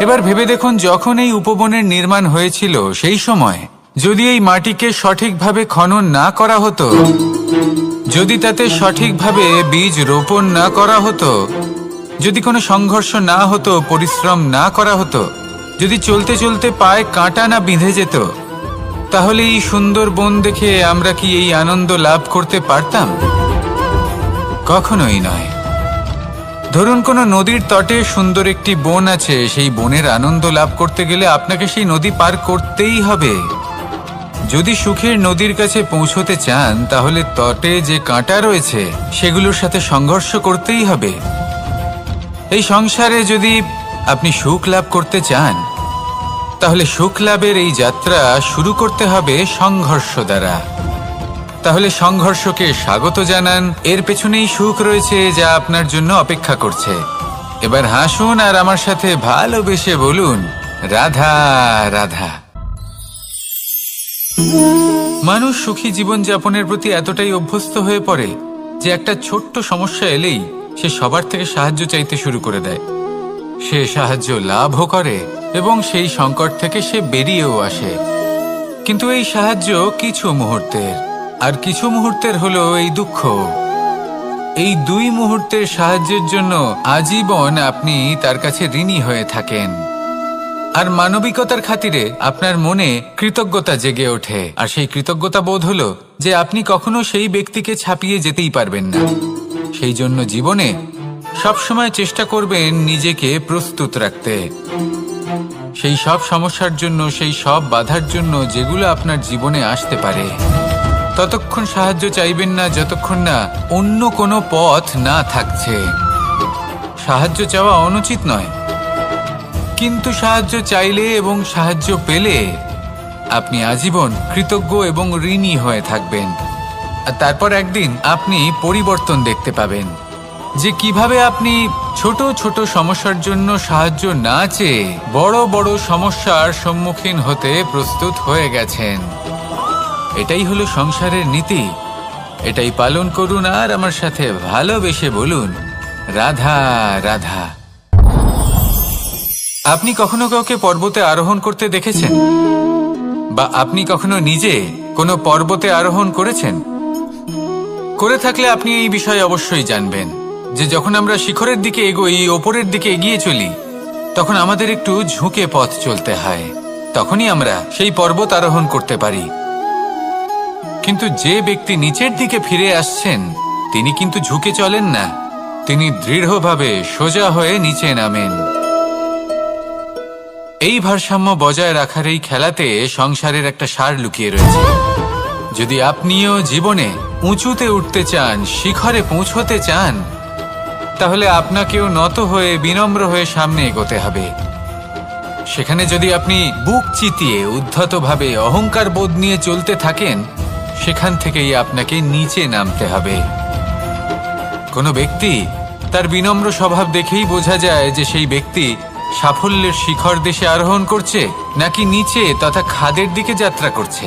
এবার ভেবে দেখুন, যখন এই উপবনের নির্মাণ হয়েছিল সেই সময় যদি এই মাটিকে সঠিকভাবে খনন না করা হতো, যদি তাতে সঠিকভাবে বীজ রোপণ না করা হতো, যদি কোনো সংঘর্ষ না হতো, পরিশ্রম না করা হতো, যদি চলতে চলতে পায়ে কাঁটা না বিঁধে যেত, তাহলে এই সুন্দর বন দেখে আমরা কি এই আনন্দ লাভ করতে পারতাম? কখনোই নয়। ধরুন কোনো নদীর তটে সুন্দর একটি বন আছে, সেই বনের আনন্দ লাভ করতে গেলে আপনাকে সেই নদী পার করতেই হবে। যদি সুখের নদীর কাছে পৌঁছতে চান, তাহলে তটে যে কাঁটা রয়েছে সেগুলোর সাথে সংঘর্ষ করতেই হবে। এই সংসারে যদি আপনি সুখ লাভ করতে চান, তাহলে সুখ লাভের এই যাত্রা শুরু করতে হবে সংঘর্ষ দ্বারা। তাহলে সংঘর্ষকে স্বাগত জানান, এর পেছনেই সুখ রয়েছে যা আপনার জন্য অপেক্ষা করছে। এবার হাসুন আর আমার সাথে ভালোবেসে বলুন রাধা রাধা। মানুষ সুখী জীবন যাপনের প্রতি এতটাই অভ্যস্ত হয়ে পড়ে যে একটা ছোট্ট সমস্যা এলেই সে সবার থেকে সাহায্য চাইতে শুরু করে দেয়। সে সাহায্য লাভও করে এবং সেই সংকট থেকে সে বেরিয়েও আসে। কিন্তু এই সাহায্য কিছু মুহূর্তের, আর কিছু মুহূর্তের হলো এই দুঃখ। এই দুই মুহূর্তের সাহায্যের জন্য আজীবন আপনি তার কাছে ঋণী হয়ে থাকেন। আর মানবিকতার খাতিরে আপনার মনে কৃতজ্ঞতা জেগে ওঠে। আর সেই কৃতজ্ঞতা বোধ হলো যে আপনি কখনো সেই ব্যক্তিকে ছাপিয়ে যেতেই পারবেন না। সেই জন্য জীবনে সবসময় চেষ্টা করবেন নিজেকে প্রস্তুত রাখতে সেই সব সমস্যার জন্য, সেই সব বাধার জন্য যেগুলো আপনার জীবনে আসতে পারে। ততক্ষণ সাহায্য চাইবেন না যতক্ষণ না অন্য কোনো পথ না থাকছে। সাহায্য চাওয়া অনুচিত নয়, কিন্তু সাহায্য চাইলে এবং সাহায্য পেলে আপনি আজীবন কৃতজ্ঞ এবং ঋণী হয়ে থাকবেন। আর তারপর একদিন আপনি পরিবর্তন দেখতে পাবেন যে কিভাবে আপনি ছোট ছোট সমস্যার জন্য সাহায্য না চেয়ে বড় বড় সমস্যার সম্মুখীন হতে প্রস্তুত হয়ে গেছেন। এটাই হলো সংসারের নীতি। এটাই পালন করুন আর আমার সাথে ভালোবেসে বলুন রাধা রাধা। আপনি কখনো কাউকে পর্বতে আরোহণ করতে দেখেছেন? বা আপনি কখনো নিজে কোনো পর্বতে আরোহণ করেছেন? করে থাকলে আপনি এই বিষয়ে অবশ্যই জানবেন যে যখন আমরা শিখরের দিকে এগোই, ওপরের দিকে এগিয়ে চলি, তখন আমাদের একটু ঝুঁকে পথ চলতে হয়। তখনই আমরা সেই পর্বত আরোহণ করতে পারি। কিন্তু যে ব্যক্তি নিচের দিকে ফিরে আসছেন তিনি কিন্তু ঝুঁকে চলেন না, তিনি দৃঢ়ভাবে সোজা হয়ে নিচে নামেন। এই ভারসাম্য বজায় রাখার এই খেলাতে সংসারের একটা সার লুকিয়ে রয়েছে। যদি আপনিও জীবনে উঁচুতে উঠতে চান, শিখরে পৌঁছতে চান, তাহলে আপনাকেও নত হয়ে বিনম্র হয়ে সামনে এগোতে হবে। সেখানে যদি আপনি বুক চিতিয়ে উদ্ধতভাবে অহংকার বোধ নিয়ে চলতে থাকেন, সেখান থেকেই আপনাকে নিচে নামতে হবে। কোনো ব্যক্তি তার বিনম্র স্বভাব দেখেই বোঝা যায় যে সেই ব্যক্তি সাফল্যের শিখর দেশে আরোহণ করছে নাকি নিচে তথা খাদের দিকে যাত্রা করছে।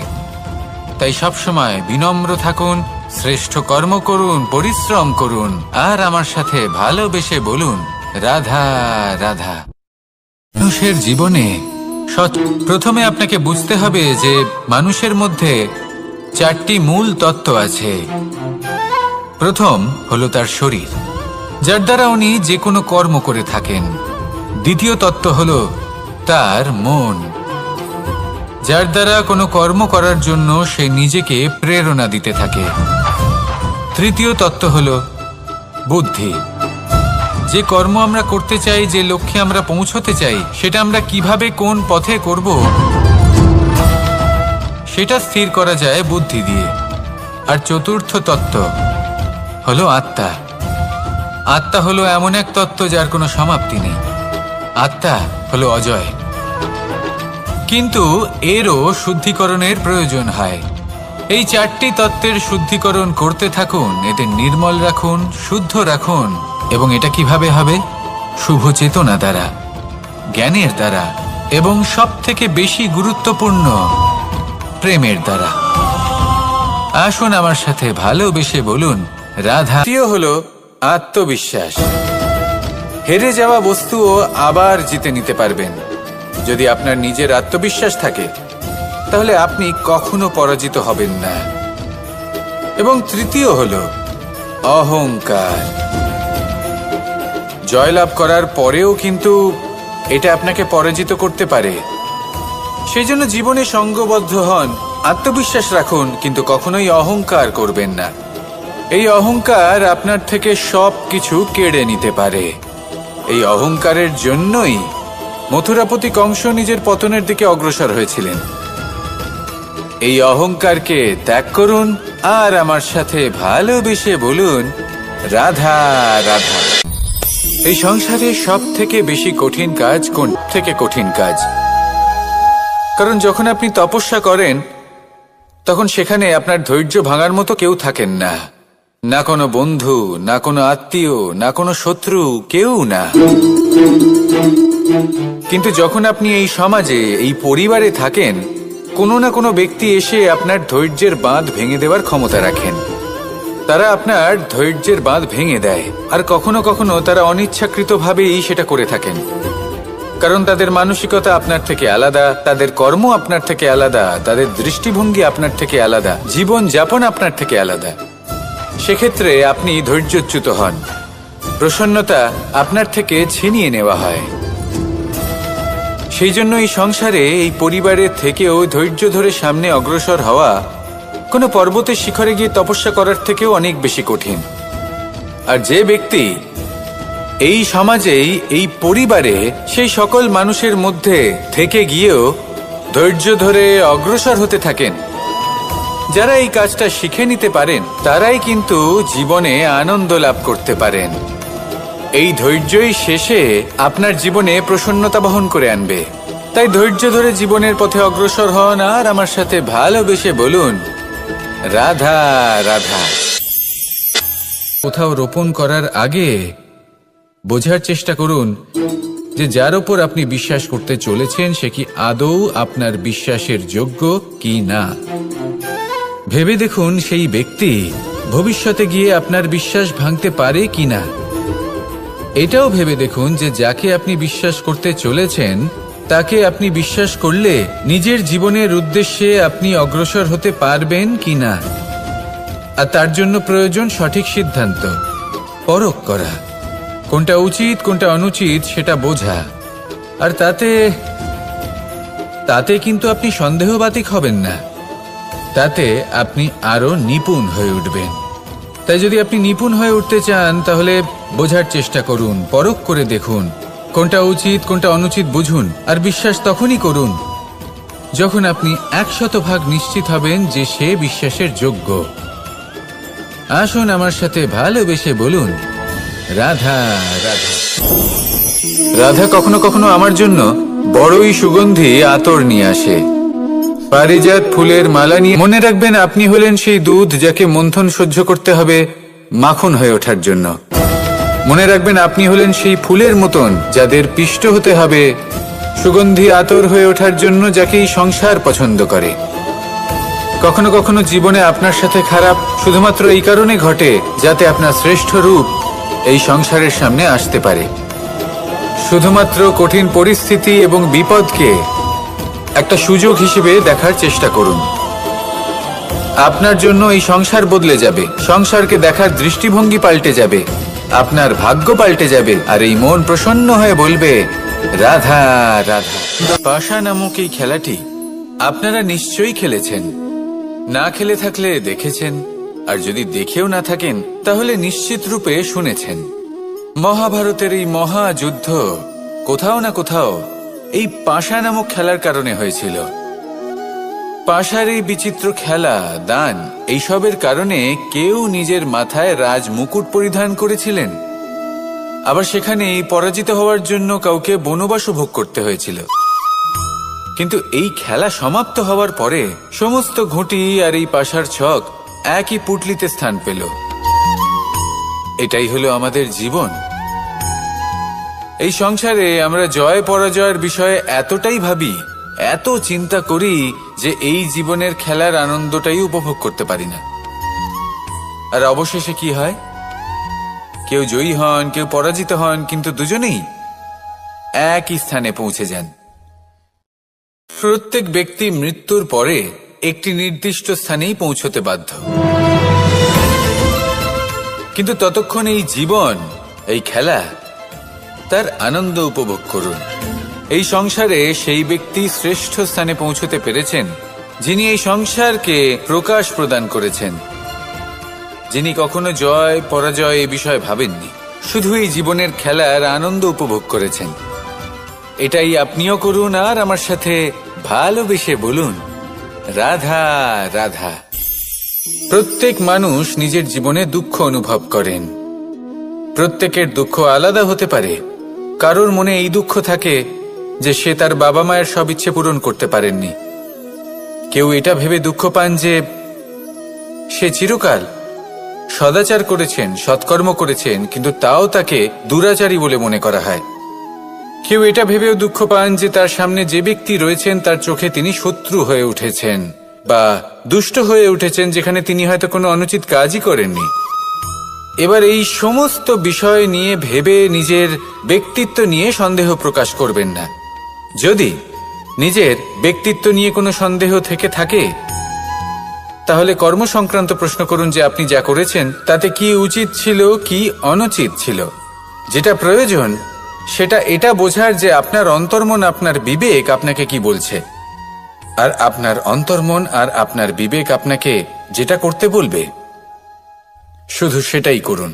তাই সবসময় বিনম্র থাকুন, শ্রেষ্ঠ কর্ম করুন, পরিশ্রম করুন আর আমার সাথে ভালোবেসে বলুন রাধা রাধা। মানুষের জীবনে প্রথমে আপনাকে বুঝতে হবে যে মানুষের মধ্যে 4টি মূল তত্ত্ব আছে। প্রথম হলো তার শরীর, যার দ্বারা উনি যে কোনো কর্ম করে থাকেন। দ্বিতীয় তত্ত্ব হলো তার মন, যার দ্বারা কোনো কর্ম করার জন্য সে নিজেকে প্রেরণা দিতে থাকে। তৃতীয় তত্ত্ব হলো বুদ্ধি, যে কর্ম আমরা করতে চাই, যে লক্ষ্যে আমরা পৌঁছতে চাই, সেটা আমরা কিভাবে কোন পথে করব সেটা স্থির করা যায় বুদ্ধি দিয়ে। আর চতুর্থ তত্ত্ব হলো আত্মা। আত্মা হলো এমন এক তত্ত্ব যার কোনো সমাপ্তি নেই। আত্মা হলো অজয়, কিন্তু এরও শুদ্ধিকরণের প্রয়োজন হয়। এই চারটি তত্ত্বের শুদ্ধিকরণ করতে থাকুন, এতে নির্মল রাখুন, শুদ্ধ রাখুন। এবং এটা কিভাবে হবে? শুভ চেতনা দ্বারা, জ্ঞানের দ্বারা, এবং সব থেকে বেশি গুরুত্বপূর্ণ প্রেমের দ্বারা। আসুন আমার সাথে ভালোবেসে বলুন রাধা। তৃতীয় হলো আত্মবিশ্বাস। হেরে যাওয়া বস্তুও আবার জিতে নিতে পারবেন। যদি আপনার নিজের আত্মবিশ্বাস থাকে, তাহলে আপনি কখনো পরাজিত হবেন না। এবং তৃতীয় হলো অহংকার। জয়লাভ করার পরেও কিন্তু এটা আপনাকে পরাজিত করতে পারে। সেই জন্য জীবনে সঙ্গবদ্ধ হন, আত্মবিশ্বাস রাখুন, কিন্তু কখনোই অহংকার করবেন না। এই অহংকার আপনার থেকে সব কিছু কেড়ে নিতে পারে। এই অহংকারের জন্যই মথুরাপতি কংস নিজের পতনের দিকে অগ্রসর হয়েছিলেন। এই অহংকারকে ত্যাগ করুন আর আমার সাথে ভালোবেসে বলুন রাধা রাধা। এই সংসারে সব থেকে বেশি কঠিন কাজ কোন থেকে কঠিন কাজ? কারণ যখন আপনি তপস্যা করেন, তখন সেখানে আপনার ধৈর্য ভাঙার মতো কেউ থাকেন না। না কোনো বন্ধু, না কোনো আত্মীয়, না কোনো শত্রু, কেউ না। কিন্তু যখন আপনি এই সমাজে, এই পরিবারে থাকেন, কোনো না কোনো ব্যক্তি এসে আপনার ধৈর্যের বাঁধ ভেঙে দেওয়ার ক্ষমতা রাখেন। তারা আপনার ধৈর্যের বাঁধ ভেঙে দেয়, আর কখনো কখনো তারা অনিচ্ছাকৃতভাবেই সেটা করে থাকেন। কারণ তাদের মানসিকতা আপনার থেকে আলাদা, তাদের কর্ম আপনার থেকে আলাদা, তাদের দৃষ্টিভঙ্গি আপনার থেকে আলাদা, জীবন যাপন আপনার থেকে আলাদা। সেক্ষেত্রে আপনি ধৈর্যচ্যুত হন, প্রসন্নতা আপনার থেকে ছিনিয়ে নেওয়া হয়। সেই জন্য এই সংসারে, এই পরিবারের থেকেও ধৈর্য ধরে সামনে অগ্রসর হওয়া কোনো পর্বতের শিখরে গিয়ে তপস্যা করার থেকেও অনেক বেশি কঠিন। আর যে ব্যক্তি এই সমাজেই, এই পরিবারে, সেই সকল মানুষের মধ্যে থেকে গিয়েও ধৈর্য ধরে অগ্রসর হতে থাকেন, যারা এই কাজটা শিখে নিতে পারেন, তারাই কিন্তু জীবনে আনন্দ লাভ করতে পারেন। এই ধৈর্যই শেষে আপনার জীবনে প্রসন্নতা বহন করে আনবে। তাই ধৈর্য ধরে জীবনের পথে অগ্রসর হন আর আমার সাথে ভালোবেসে বলুন রাধা রাধা। কোথাও রোপণ করার আগে বোঝার চেষ্টা করুন যে যার ওপর আপনি বিশ্বাস করতে চলেছেন সে কি আদৌ আপনার বিশ্বাসের যোগ্য কি না। ভেবে দেখুন সেই ব্যক্তি ভবিষ্যতে গিয়ে আপনার বিশ্বাস ভাঙতে পারে কি না। এটাও ভেবে দেখুন যে যাকে আপনি বিশ্বাস করতে চলেছেন তাকে আপনি বিশ্বাস করলে নিজের জীবনের উদ্দেশ্যে আপনি অগ্রসর হতে পারবেন কি না। আর তার জন্য প্রয়োজন সঠিক সিদ্ধান্ত, পরখ করা, কোনটা উচিত কোনটা অনুচিত সেটা বোঝা। আর তাতে কিন্তু আপনি সন্দেহবাতিক হবেন না, তাতে আপনি আরো নিপুণ হয়ে উঠবেন। তাই যদি আপনি নিপুণ হয়ে উঠতে চান তাহলে বোঝার চেষ্টা করুন, পরখ করে দেখুন, কোনটা উচিত কোনটা অনুচিত বুঝুন। আর বিশ্বাস তখনই করুন যখন আপনি 100% নিশ্চিত হবেন যে সে বিশ্বাসের যোগ্য। আসুন আমার সাথে ভালোবেসে বলুন রাধা রাধা। রাধা কখনো কখনো আমার জন্য বড়ই সুগন্ধি আতর নিয়ে আসে, পারিজাত ফুলের মালা নিয়ে। মনে রাখবেন, আপনি হলেন সেই দুধ যাকে মন্থন সহ্য করতে হবে মাখন হয়ে ওঠার জন্য। মনে রাখবেন, আপনি হলেন সেই ফুলের মতন যাদের পিষ্ট হতে হবে সুগন্ধি আতর হয়ে ওঠার জন্য, যাকে এই সংসার পছন্দ করে। কখনো কখনো জীবনে আপনার সাথে খারাপ শুধুমাত্র এই কারণে ঘটে যাতে আপনার শ্রেষ্ঠ রূপ এই সংসারের সামনে আসতে পারে। শুধুমাত্র কঠিন পরিস্থিতি এবং বিপদকে একটা সুযোগ হিসেবে দেখার চেষ্টা করুন। আপনার জন্য এই সংসার বদলে যাবে, সংসারকে দেখার দৃষ্টিভঙ্গি পাল্টে যাবে, আপনার ভাগ্য পাল্টে যাবে, আর এই মন প্রসন্ন হয়ে বলবে রাধা রাধা। পাশা নামক এই খেলাটি আপনারা নিশ্চয়ই খেলেছেন, না খেলে থাকলে দেখেছেন, আর যদি দেখেও না থাকেন তাহলে নিশ্চিত রূপে শুনেছেন। মহাভারতের এই মহাযুদ্ধ কোথাও না কোথাও এই পাশা নামক খেলার কারণে হয়েছিল। পাশার এই বিচিত্র খেলা, দান, এইসবের কারণে কেউ নিজের মাথায় রাজ মুকুট পরিধান করেছিলেন, আবার সেখানে পরাজিত হওয়ার জন্য কাউকে বনবাসও ভোগ করতে হয়েছিল। কিন্তু এই খেলা সমাপ্ত হওয়ার পরে সমস্ত ঘুঁটি আর এই পাশার ছক একই পুটলিতে স্থান পেল। এটাই হলো আমাদের জীবন। এই সংসারে আমরা জয় পরাজয়ের বিষয়ে এতটাই ভাবি, এত চিন্তা করি যে এই জীবনের খেলার আনন্দটাই উপভোগ করতে পারি না। আর অবশেষে কি হয়? কেউ জয়ী হন, কেউ পরাজিত হন, কিন্তু দুজনেই একই স্থানে পৌঁছে যান। প্রত্যেক ব্যক্তি মৃত্যুর পরে একটি নির্দিষ্ট স্থানেই পৌঁছতে বাধ্য, কিন্তু ততক্ষণ এই জীবন, এই খেলা, তার আনন্দ উপভোগ করুন। এই সংসারে সেই ব্যক্তি শ্রেষ্ঠ স্থানে পৌঁছতে পেরেছেন যিনি এই সংসারকে প্রকাশ প্রদান করেছেন, যিনি কখনো জয় পরাজয় এ বিষয়ে ভাবেননি, শুধু এই জীবনের খেলার আনন্দ উপভোগ করেছেন। এটাই আপনিও করুন, আর আমার সাথে ভালোবেসে বলুন রাধা রাধা। প্রত্যেক মানুষ নিজের জীবনে দুঃখ অনুভব করেন। প্রত্যেকের দুঃখ আলাদা হতে পারে। কারোর মনে এই দুঃখ থাকে যে সে তার বাবা মায়ের সব ইচ্ছে পূরণ করতে পারেননি। কেউ এটা ভেবে দুঃখ পান যে সে চিরকাল সদাচার করেছেন, সৎকর্ম করেছেন, কিন্তু তাও তাকে দুরাচারী বলে মনে করা হয়। কেউ এটা ভেবেও দুঃখ পান যে তার সামনে যে ব্যক্তি রয়েছেন তার চোখে তিনি শত্রু হয়ে উঠেছেন বা দুষ্ট হয়ে উঠেছেন, যেখানে তিনি হয়তো কোনো অনুচিত কাজই করেননি। এবার এই সমস্ত বিষয় নিয়ে ভেবে নিজের ব্যক্তিত্ব নিয়ে সন্দেহ প্রকাশ করবেন না। যদি নিজের ব্যক্তিত্ব নিয়ে কোনো সন্দেহ থেকে থাকে তাহলে কর্ম সংক্রান্ত প্রশ্ন করুন যে আপনি যা করেছেন তাতে কি উচিত ছিল, কি অনুচিত ছিল। যেটা প্রয়োজন সেটা এটা বোঝার যে আপনার অন্তর্মন, আপনার বিবেক আপনাকে কি বলছে, আর আপনার অন্তর্মন আর আপনার বিবেক আপনাকে যেটা করতে বলবে শুধু সেটাই করুন।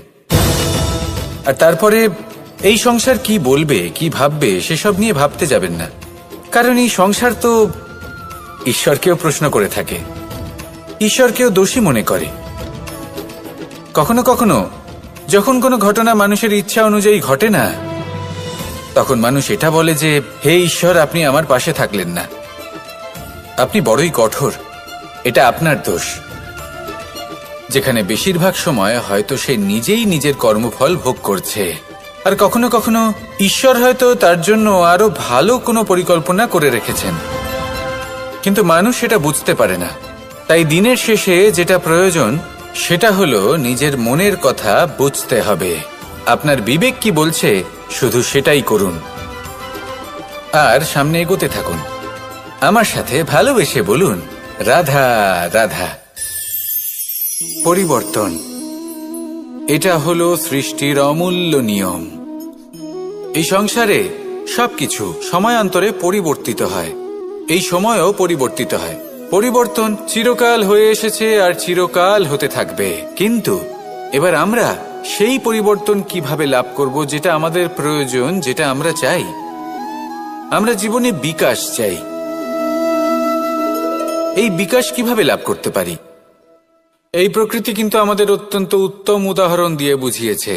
আর তারপরে এই সংসার কি বলবে, কি ভাববে সেসব নিয়ে ভাবতে যাবেন না, কারণ এই সংসার তো ঈশ্বরকেও প্রশ্ন করে থাকে, ঈশ্বরকেও দোষী মনে করে। কখনো কখনো যখন কোনো ঘটনা মানুষের ইচ্ছা অনুযায়ী ঘটে না, তখন মানুষ এটা বলে যে হে ঈশ্বর, আপনি আমার পাশে থাকলেন না, আপনি বড়ই কঠোর, এটা আপনার দোষ। যেখানে বেশিরভাগ সময় হয়তো সে নিজেই নিজের কর্মফল ভোগ করছে, আর কখনো কখনো ঈশ্বর হয়তো তার জন্য আরো ভালো কোনো পরিকল্পনা করে রেখেছেন, কিন্তু মানুষ সেটা বুঝতে পারে না। তাই দিনের শেষে যেটা প্রয়োজন সেটা হলো নিজের মনের কথা বুঝতে হবে। আপনার বিবেক কি বলছে শুধু সেটাই করুন, আর সামনে এগোতে থাকুন। আমার সাথে ভালোবেসে বলুন রাধা রাধা। পরিবর্তন, এটা হলো সৃষ্টির অমূল্য নিয়ম। এই সংসারে সবকিছু সময়ান্তরে পরিবর্তিত হয়, এই সময়ও পরিবর্তিত হয়। পরিবর্তন চিরকাল হয়ে এসেছে আর চিরকাল হতে থাকবে, কিন্তু এবার আমরা সেই পরিবর্তন কিভাবে লাভ করব যেটা আমাদের প্রয়োজন, যেটা আমরা চাই। আমরা জীবনে বিকাশ চাই। এই বিকাশ কিভাবে লাভ করতে পারি? এই প্রকৃতি কিন্তু আমাদের অত্যন্ত উত্তম উদাহরণ দিয়ে বুঝিয়েছে।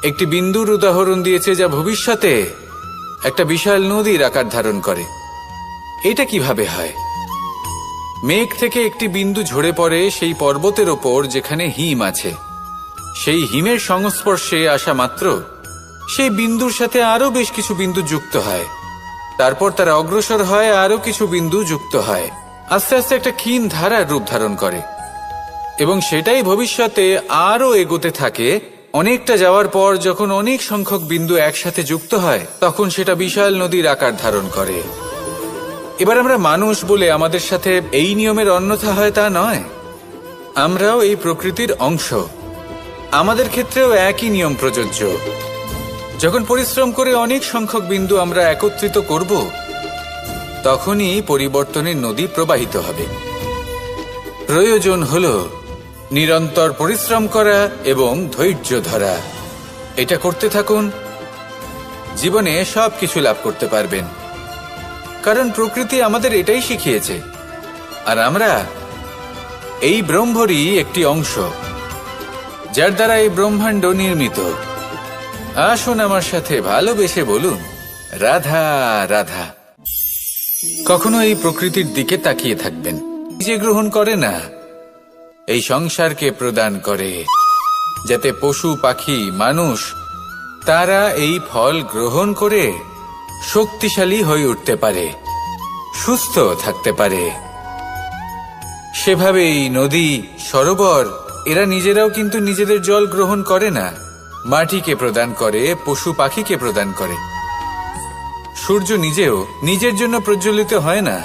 একটি বিন্দুর উদাহরণ দিয়েছে যা ভবিষ্যতে একটা বিশাল নদীর আকার ধারণ করে। এটা কিভাবে হয়? মেঘ থেকে একটি বিন্দু ঝরে পড়ে সেই পর্বতের ওপর যেখানে হিম আছে। সেই হিমের সংস্পর্শে আসা মাত্র সেই বিন্দুর সাথে আরো বেশ কিছু বিন্দু যুক্ত হয়, তারপর তারা অগ্রসর হয়, আরো কিছু বিন্দু যুক্ত হয়, আস্তে আস্তে একটা ক্ষীণ ধারার রূপ ধারণ করে, এবং সেটাই ভবিষ্যতে আরো এগোতে থাকে। অনেকটা যাওয়ার পর যখন অনেক সংখ্যক বিন্দু একসাথে যুক্ত হয় তখন সেটা বিশাল নদীর আকার ধারণ করে। এবার আমরা মানুষ বলে আমাদের সাথে এই নিয়মের অন্যথা হয় তা নয়। আমরাও এই প্রকৃতির অংশ, আমাদের ক্ষেত্রেও একই নিয়ম প্রযোজ্য। যখন পরিশ্রম করে অনেক সংখ্যক বিন্দু আমরা একত্রিত করব, তখনই পরিবর্তনের নদী প্রবাহিত হবে। প্রয়োজন হল নিরন্তর পরিশ্রম করা এবং ধৈর্য ধরা। এটা করতে থাকুন, জীবনে সবকিছু লাভ করতে পারবেন। কারণ প্রকৃতি আমাদের এটাই শিখিয়েছে, আর আমরা এই ব্রহ্মরই একটি অংশ, যার দ্বারা এই ব্রহ্মাণ্ড নির্মিত। আসুন আমার সাথে ভালোবেসে বলুন, রাধা রাধা। কখনো এই প্রকৃতির দিকে তাকিয়ে থাকবেন। যে গ্রহণ করে না, এই সংসারকে প্রদান করে, যাতে পশু পাখি মানুষ তারা এই ফল গ্রহণ করে শক্তিশালী হয়ে উঠতে পারে, সুস্থ থাকতে পারে। সেভাবেই নদী, সরোবর এরা নিজেরাও কিন্তু নিজেদের জল গ্রহণ করে না, মাটিকে প্রদান করে, পশু পাখিকে প্রদান করে। সূর্য নিজেও নিজের জন্য প্রজ্বলিত হয় না,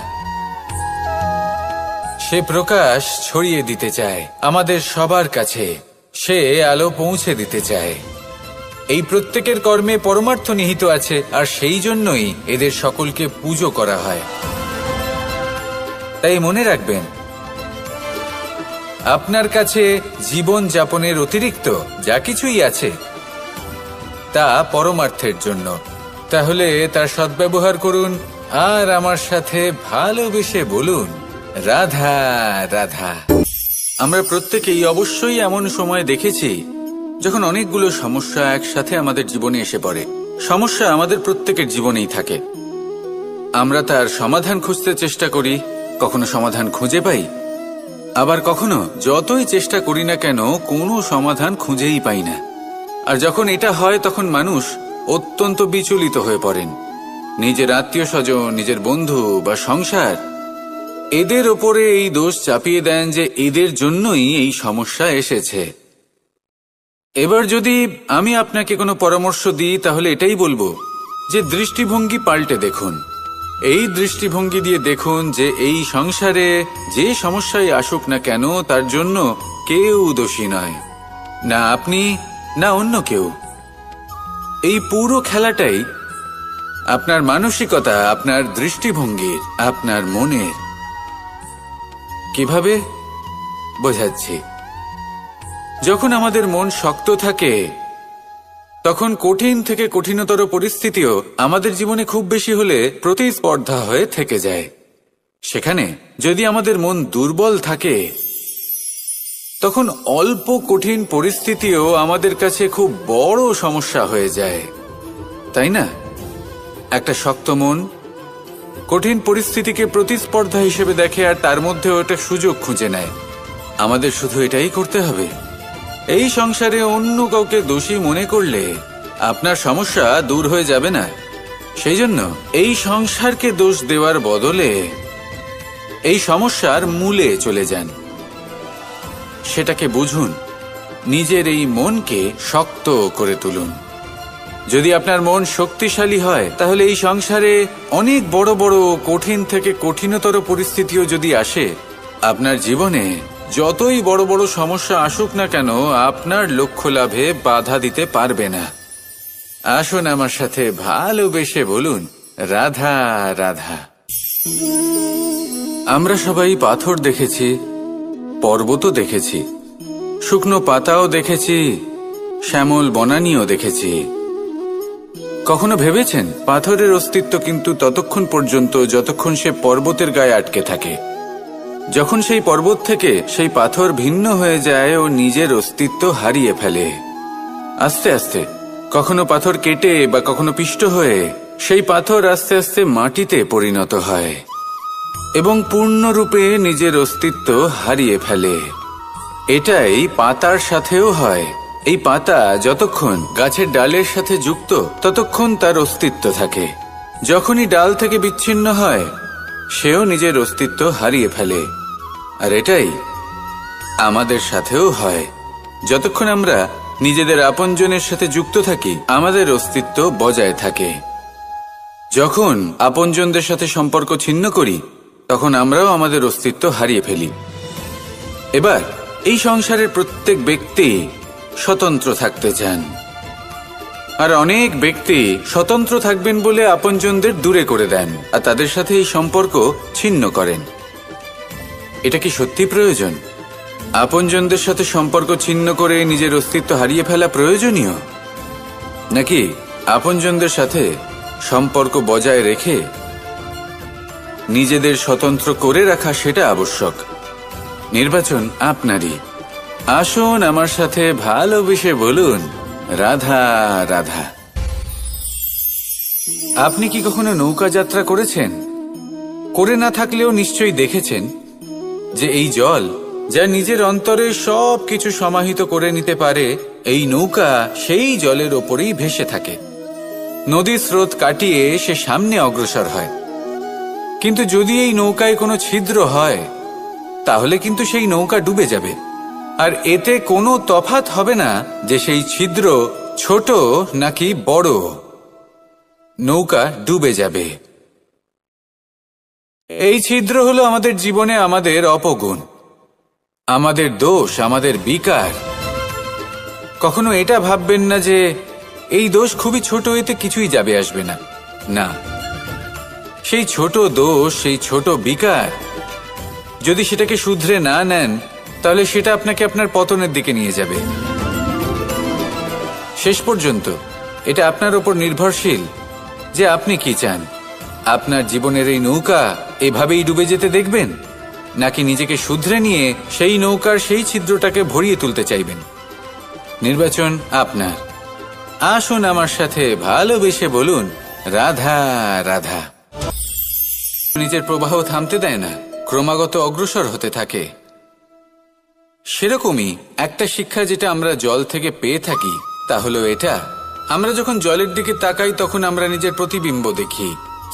সে প্রকাশ ছড়িয়ে দিতে চায় আমাদের সবার কাছে, সে আলো পৌঁছে দিতে চায়। এই প্রত্যেকের কর্মে পরমার্থ নিহিত আছে, আর সেই জন্যই এদের সকলকে পুজো করা হয়। তাই মনে রাখবেন, আপনার কাছে জীবন যাপনের অতিরিক্ত যা কিছুই আছে তা পরমার্থের জন্য। তাহলে তার সদ্ব্যবহার করুন, আর আমার সাথে ভালোবেসে বলুন, রাধা রাধা। আমরা প্রত্যেকেই অবশ্যই এমন সময় দেখেছি যখন অনেকগুলো সমস্যা একসাথে আমাদের জীবনে এসে পড়ে। সমস্যা আমাদের প্রত্যেকের জীবনেই থাকে, আমরা তার সমাধান খুঁজতে চেষ্টা করি, কখনো সমাধান খুঁজে পাই, আবার কখনো যতই চেষ্টা করি না কেন কোনো সমাধান খুঁজেই পাই না। আর যখন এটা হয় তখন মানুষ অত্যন্ত বিচলিত হয়ে পড়েন। নিজের আত্মীয় স্বজন, নিজের বন্ধু বা সংসার এদের ওপরে এই দোষ চাপিয়ে দেন যে এদের জন্যই এই সমস্যা এসেছে। এবার যদি আমি আপনাকে কোনো পরামর্শ দিই, তাহলে এটাই বলবো যে দৃষ্টিভঙ্গি পাল্টে দেখুন। এই দৃষ্টিভঙ্গি দিয়ে দেখুন যে এই সংসারে যে সমস্যায় আসুক না কেন তার জন্য কেউ দোষী নয়, না আপনি না অন্য কেউ। এই পুরো খেলাটাই আপনার মানসিকতা, আপনার দৃষ্টিভঙ্গির, আপনার মনের। কিভাবে বোঝাচ্ছি? যখন আমাদের মন শক্ত থাকে তখন কঠিন থেকে কঠিনতর পরিস্থিতিও আমাদের জীবনে খুব বেশি হলে প্রতিস্পর্ধা হয়ে থেকে যায়। সেখানে যদি আমাদের মন দুর্বল থাকে তখন অল্প কঠিন পরিস্থিতিও আমাদের কাছে খুব বড় সমস্যা হয়ে যায়, তাই না? একটা শক্ত মন কঠিন পরিস্থিতিকে প্রতিস্পর্ধা হিসেবে দেখে আর তার মধ্যে ওটা সুযোগ খুঁজে নেয়। আমাদের শুধু এটাই করতে হবে। এই সংসারে অন্য কাউকে দোষী মনে করলে আপনার সমস্যা দূর হয়ে যাবে না। সেই জন্য এই সংসারকে দোষ দেওয়ার বদলে এই সমস্যার মূলে চলে যান, সেটাকে বুঝুন, নিজের এই মনকে শক্ত করে তুলুন। যদি আপনার মন শক্তিশালী হয় তাহলে এই সংসারে অনেক বড় বড় কঠিন থেকে কঠিনতর পরিস্থিতিও যদি আসে, আপনার জীবনে যতই বড় বড় সমস্যা আসুক না কেন আপনার লক্ষ্য লাভে বাধা দিতে পারবে না। আসুন আমার সাথে ভালোবেসে বলুন, রাধা রাধা। আমরা সবাই পাথর দেখেছি, পর্বতও দেখেছি, শুকনো পাতাও দেখেছি, শ্যামল বনানীও দেখেছি। কখনো ভেবেছেন পাথরের অস্তিত্ব কিন্তু ততক্ষণ পর্যন্ত যতক্ষণ সে পর্বতের গায়ে আটকে থাকে। যখন সেই পর্বত থেকে সেই পাথর ভিন্ন হয়ে যায় ও নিজের অস্তিত্ব হারিয়ে ফেলে। আস্তে আস্তে কখনো পাথর কেটে বা কখনো পিষ্ট হয়ে সেই পাথর আস্তে আস্তে মাটিতে পরিণত হয় এবং পূর্ণরূপে নিজের অস্তিত্ব হারিয়ে ফেলে। এটাই পাতার সাথেও হয়। এই পাতা যতক্ষণ গাছের ডালের সাথে যুক্ত ততক্ষণ তার অস্তিত্ব থাকে। যখনই ডাল থেকে বিচ্ছিন্ন হয় সেও নিজের অস্তিত্ব হারিয়ে ফেলে। আর এটাই আমাদের সাথেও হয়। যতক্ষণ আমরা নিজেদের আপনজনের সাথে যুক্ত থাকি আমাদের অস্তিত্ব বজায় থাকে। যখন আপনজনদের সাথে সম্পর্ক ছিন্ন করি তখন আমরাও আমাদের অস্তিত্ব হারিয়ে ফেলি। এবার এই সংসারের প্রত্যেক ব্যক্তি স্বতন্ত্র থাকতে চান, আর অনেক ব্যক্তি স্বতন্ত্র থাকবেন বলে আপনজনদের দূরে করে দেন আর তাদের সাথে এই সম্পর্ক ছিন্ন করেন। এটা কি সত্যি প্রয়োজন? আপনজনদের সাথে সম্পর্ক ছিন্ন করে নিজের অস্তিত্ব হারিয়ে ফেলা প্রয়োজনীয়, নাকি আপনজনদের সাথে সম্পর্ক বজায় রেখে নিজেদের স্বতন্ত্র করে রাখা সেটা আবশ্যক? নির্বাচন আপনারই। আসুন আমার সাথে ভালোবেসে বলুন, রাধা রাধা। আপনি কি কখনো নৌকা যাত্রা করেছেন? করে না থাকলেও নিশ্চয়ই দেখেছেন যে এই জল যা নিজের অন্তরে সব কিছু সমাহিত করে নিতে পারে, এই নৌকা সেই জলের ওপরেই ভেসে থাকে। নদীর স্রোত কাটিয়ে সে সামনে অগ্রসর হয়। কিন্তু যদি এই নৌকায় কোনো ছিদ্র হয় তাহলে কিন্তু সেই নৌকা ডুবে যাবে, আর এতে কোনো তফাৎ হবে না যে সেই ছিদ্র ছোট নাকি বড়, নৌকা ডুবে যাবে। এই ছিদ্র হলো আমাদের জীবনে আমাদের অপগুণ, আমাদের দোষ, আমাদের বিকার। কখনো এটা ভাববেন না যে এই দোষ খুবই ছোট, এতে কিছুই যাবে আসবে না। না, সেই ছোট দোষ, সেই ছোট বিকার যদি সেটাকে শুধরে না নেন তাহলে সেটা আপনাকে আপনার পতনের দিকে নিয়ে যাবে। শেষ পর্যন্ত এটা আপনার উপর নির্ভরশীল যে আপনি কি চান। আপনার জীবনের এই নৌকা এভাবেই ডুবে যেতে দেখবেন, নাকি নিজেকে শুধরে নিয়ে সেই নৌকার সেই ছিদ্রটাকে ভরিয়ে তুলতে চাইবেন? নির্বাচন আপনার। আসুন আমার সাথে ভালোবেসে বলুন, রাধা রাধা। নিজের প্রবাহ থামতে দেয় না, ক্রমাগত অগ্রসর হতে থাকে। সেরকমই একটা শিক্ষা যেটা আমরা জল থেকে পেয়ে থাকি তা হলো এটা, আমরা যখন জলের দিকে তাকাই তখন আমরা নিজের প্রতিবিম্ব দেখি,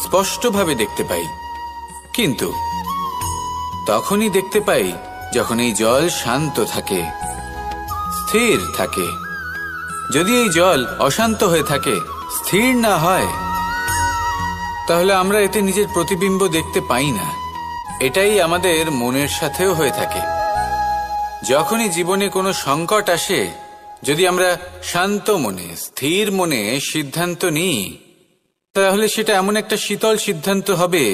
স্পষ্টভাবে দেখতে পাই। কিন্তু তখনই দেখতে পাই যখন এই জল শান্ত থাকে, স্থির থাকে। যদি এই জল অশান্ত হয়ে থাকে, স্থির না হয়, তাহলে আমরা এতে নিজের প্রতিবিম্ব দেখতে পাই না। এটাই আমাদের মনের সাথেও হয়ে থাকে। যখনই জীবনে কোনো সংকট আসে, যদি আমরা শান্ত মনে, স্থির মনে সিদ্ধান্ত নিই, তাহলে সেটা এমন একটা শীতল সিদ্ধান্ত হবে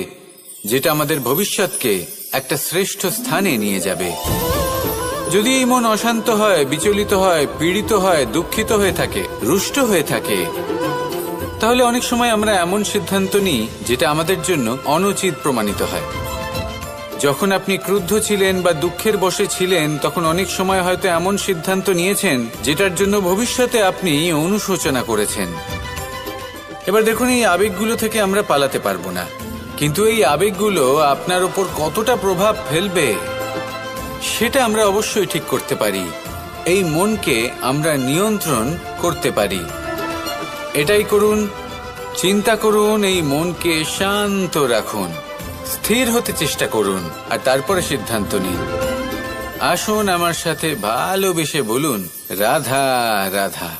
যেটা আমাদের ভবিষ্যৎকে একটা শ্রেষ্ঠ স্থানে নিয়ে যাবে। যদি এই মন অশান্ত হয়, বিচলিত হয়, পীড়িত হয়, দুঃখিত হয়ে থাকে, রুষ্ট হয়ে থাকে, তাহলে অনেক সময় আমরা এমন সিদ্ধান্ত নিই যেটা আমাদের জন্য অনুচিত প্রমাণিত হয়। যখন আপনি ক্রুদ্ধ ছিলেন বা দুঃখের বশে ছিলেন, তখন অনেক সময় হয়তো এমন সিদ্ধান্ত নিয়েছেন যেটার জন্য ভবিষ্যতে আপনি অনুশোচনা করেছেন। এবার দেখুন, এই আবেগগুলো থেকে আমরা পালাতে পারবো না, কিন্তু এই আবেগগুলো আপনার উপর কতটা প্রভাব ফেলবে সেটা আমরা অবশ্যই ঠিক করতে পারি। এই মনকে আমরা নিয়ন্ত্রণ করতে পারি। এটাই করুন, চিন্তা করুন, এই মনকে শান্ত রাখুন, স্থির হতে চেষ্টা করুন, আর তারপরে সিদ্ধান্ত নিন। আসুন আমার সাথে ভালোবেসে বলুন, রাধা রাধা।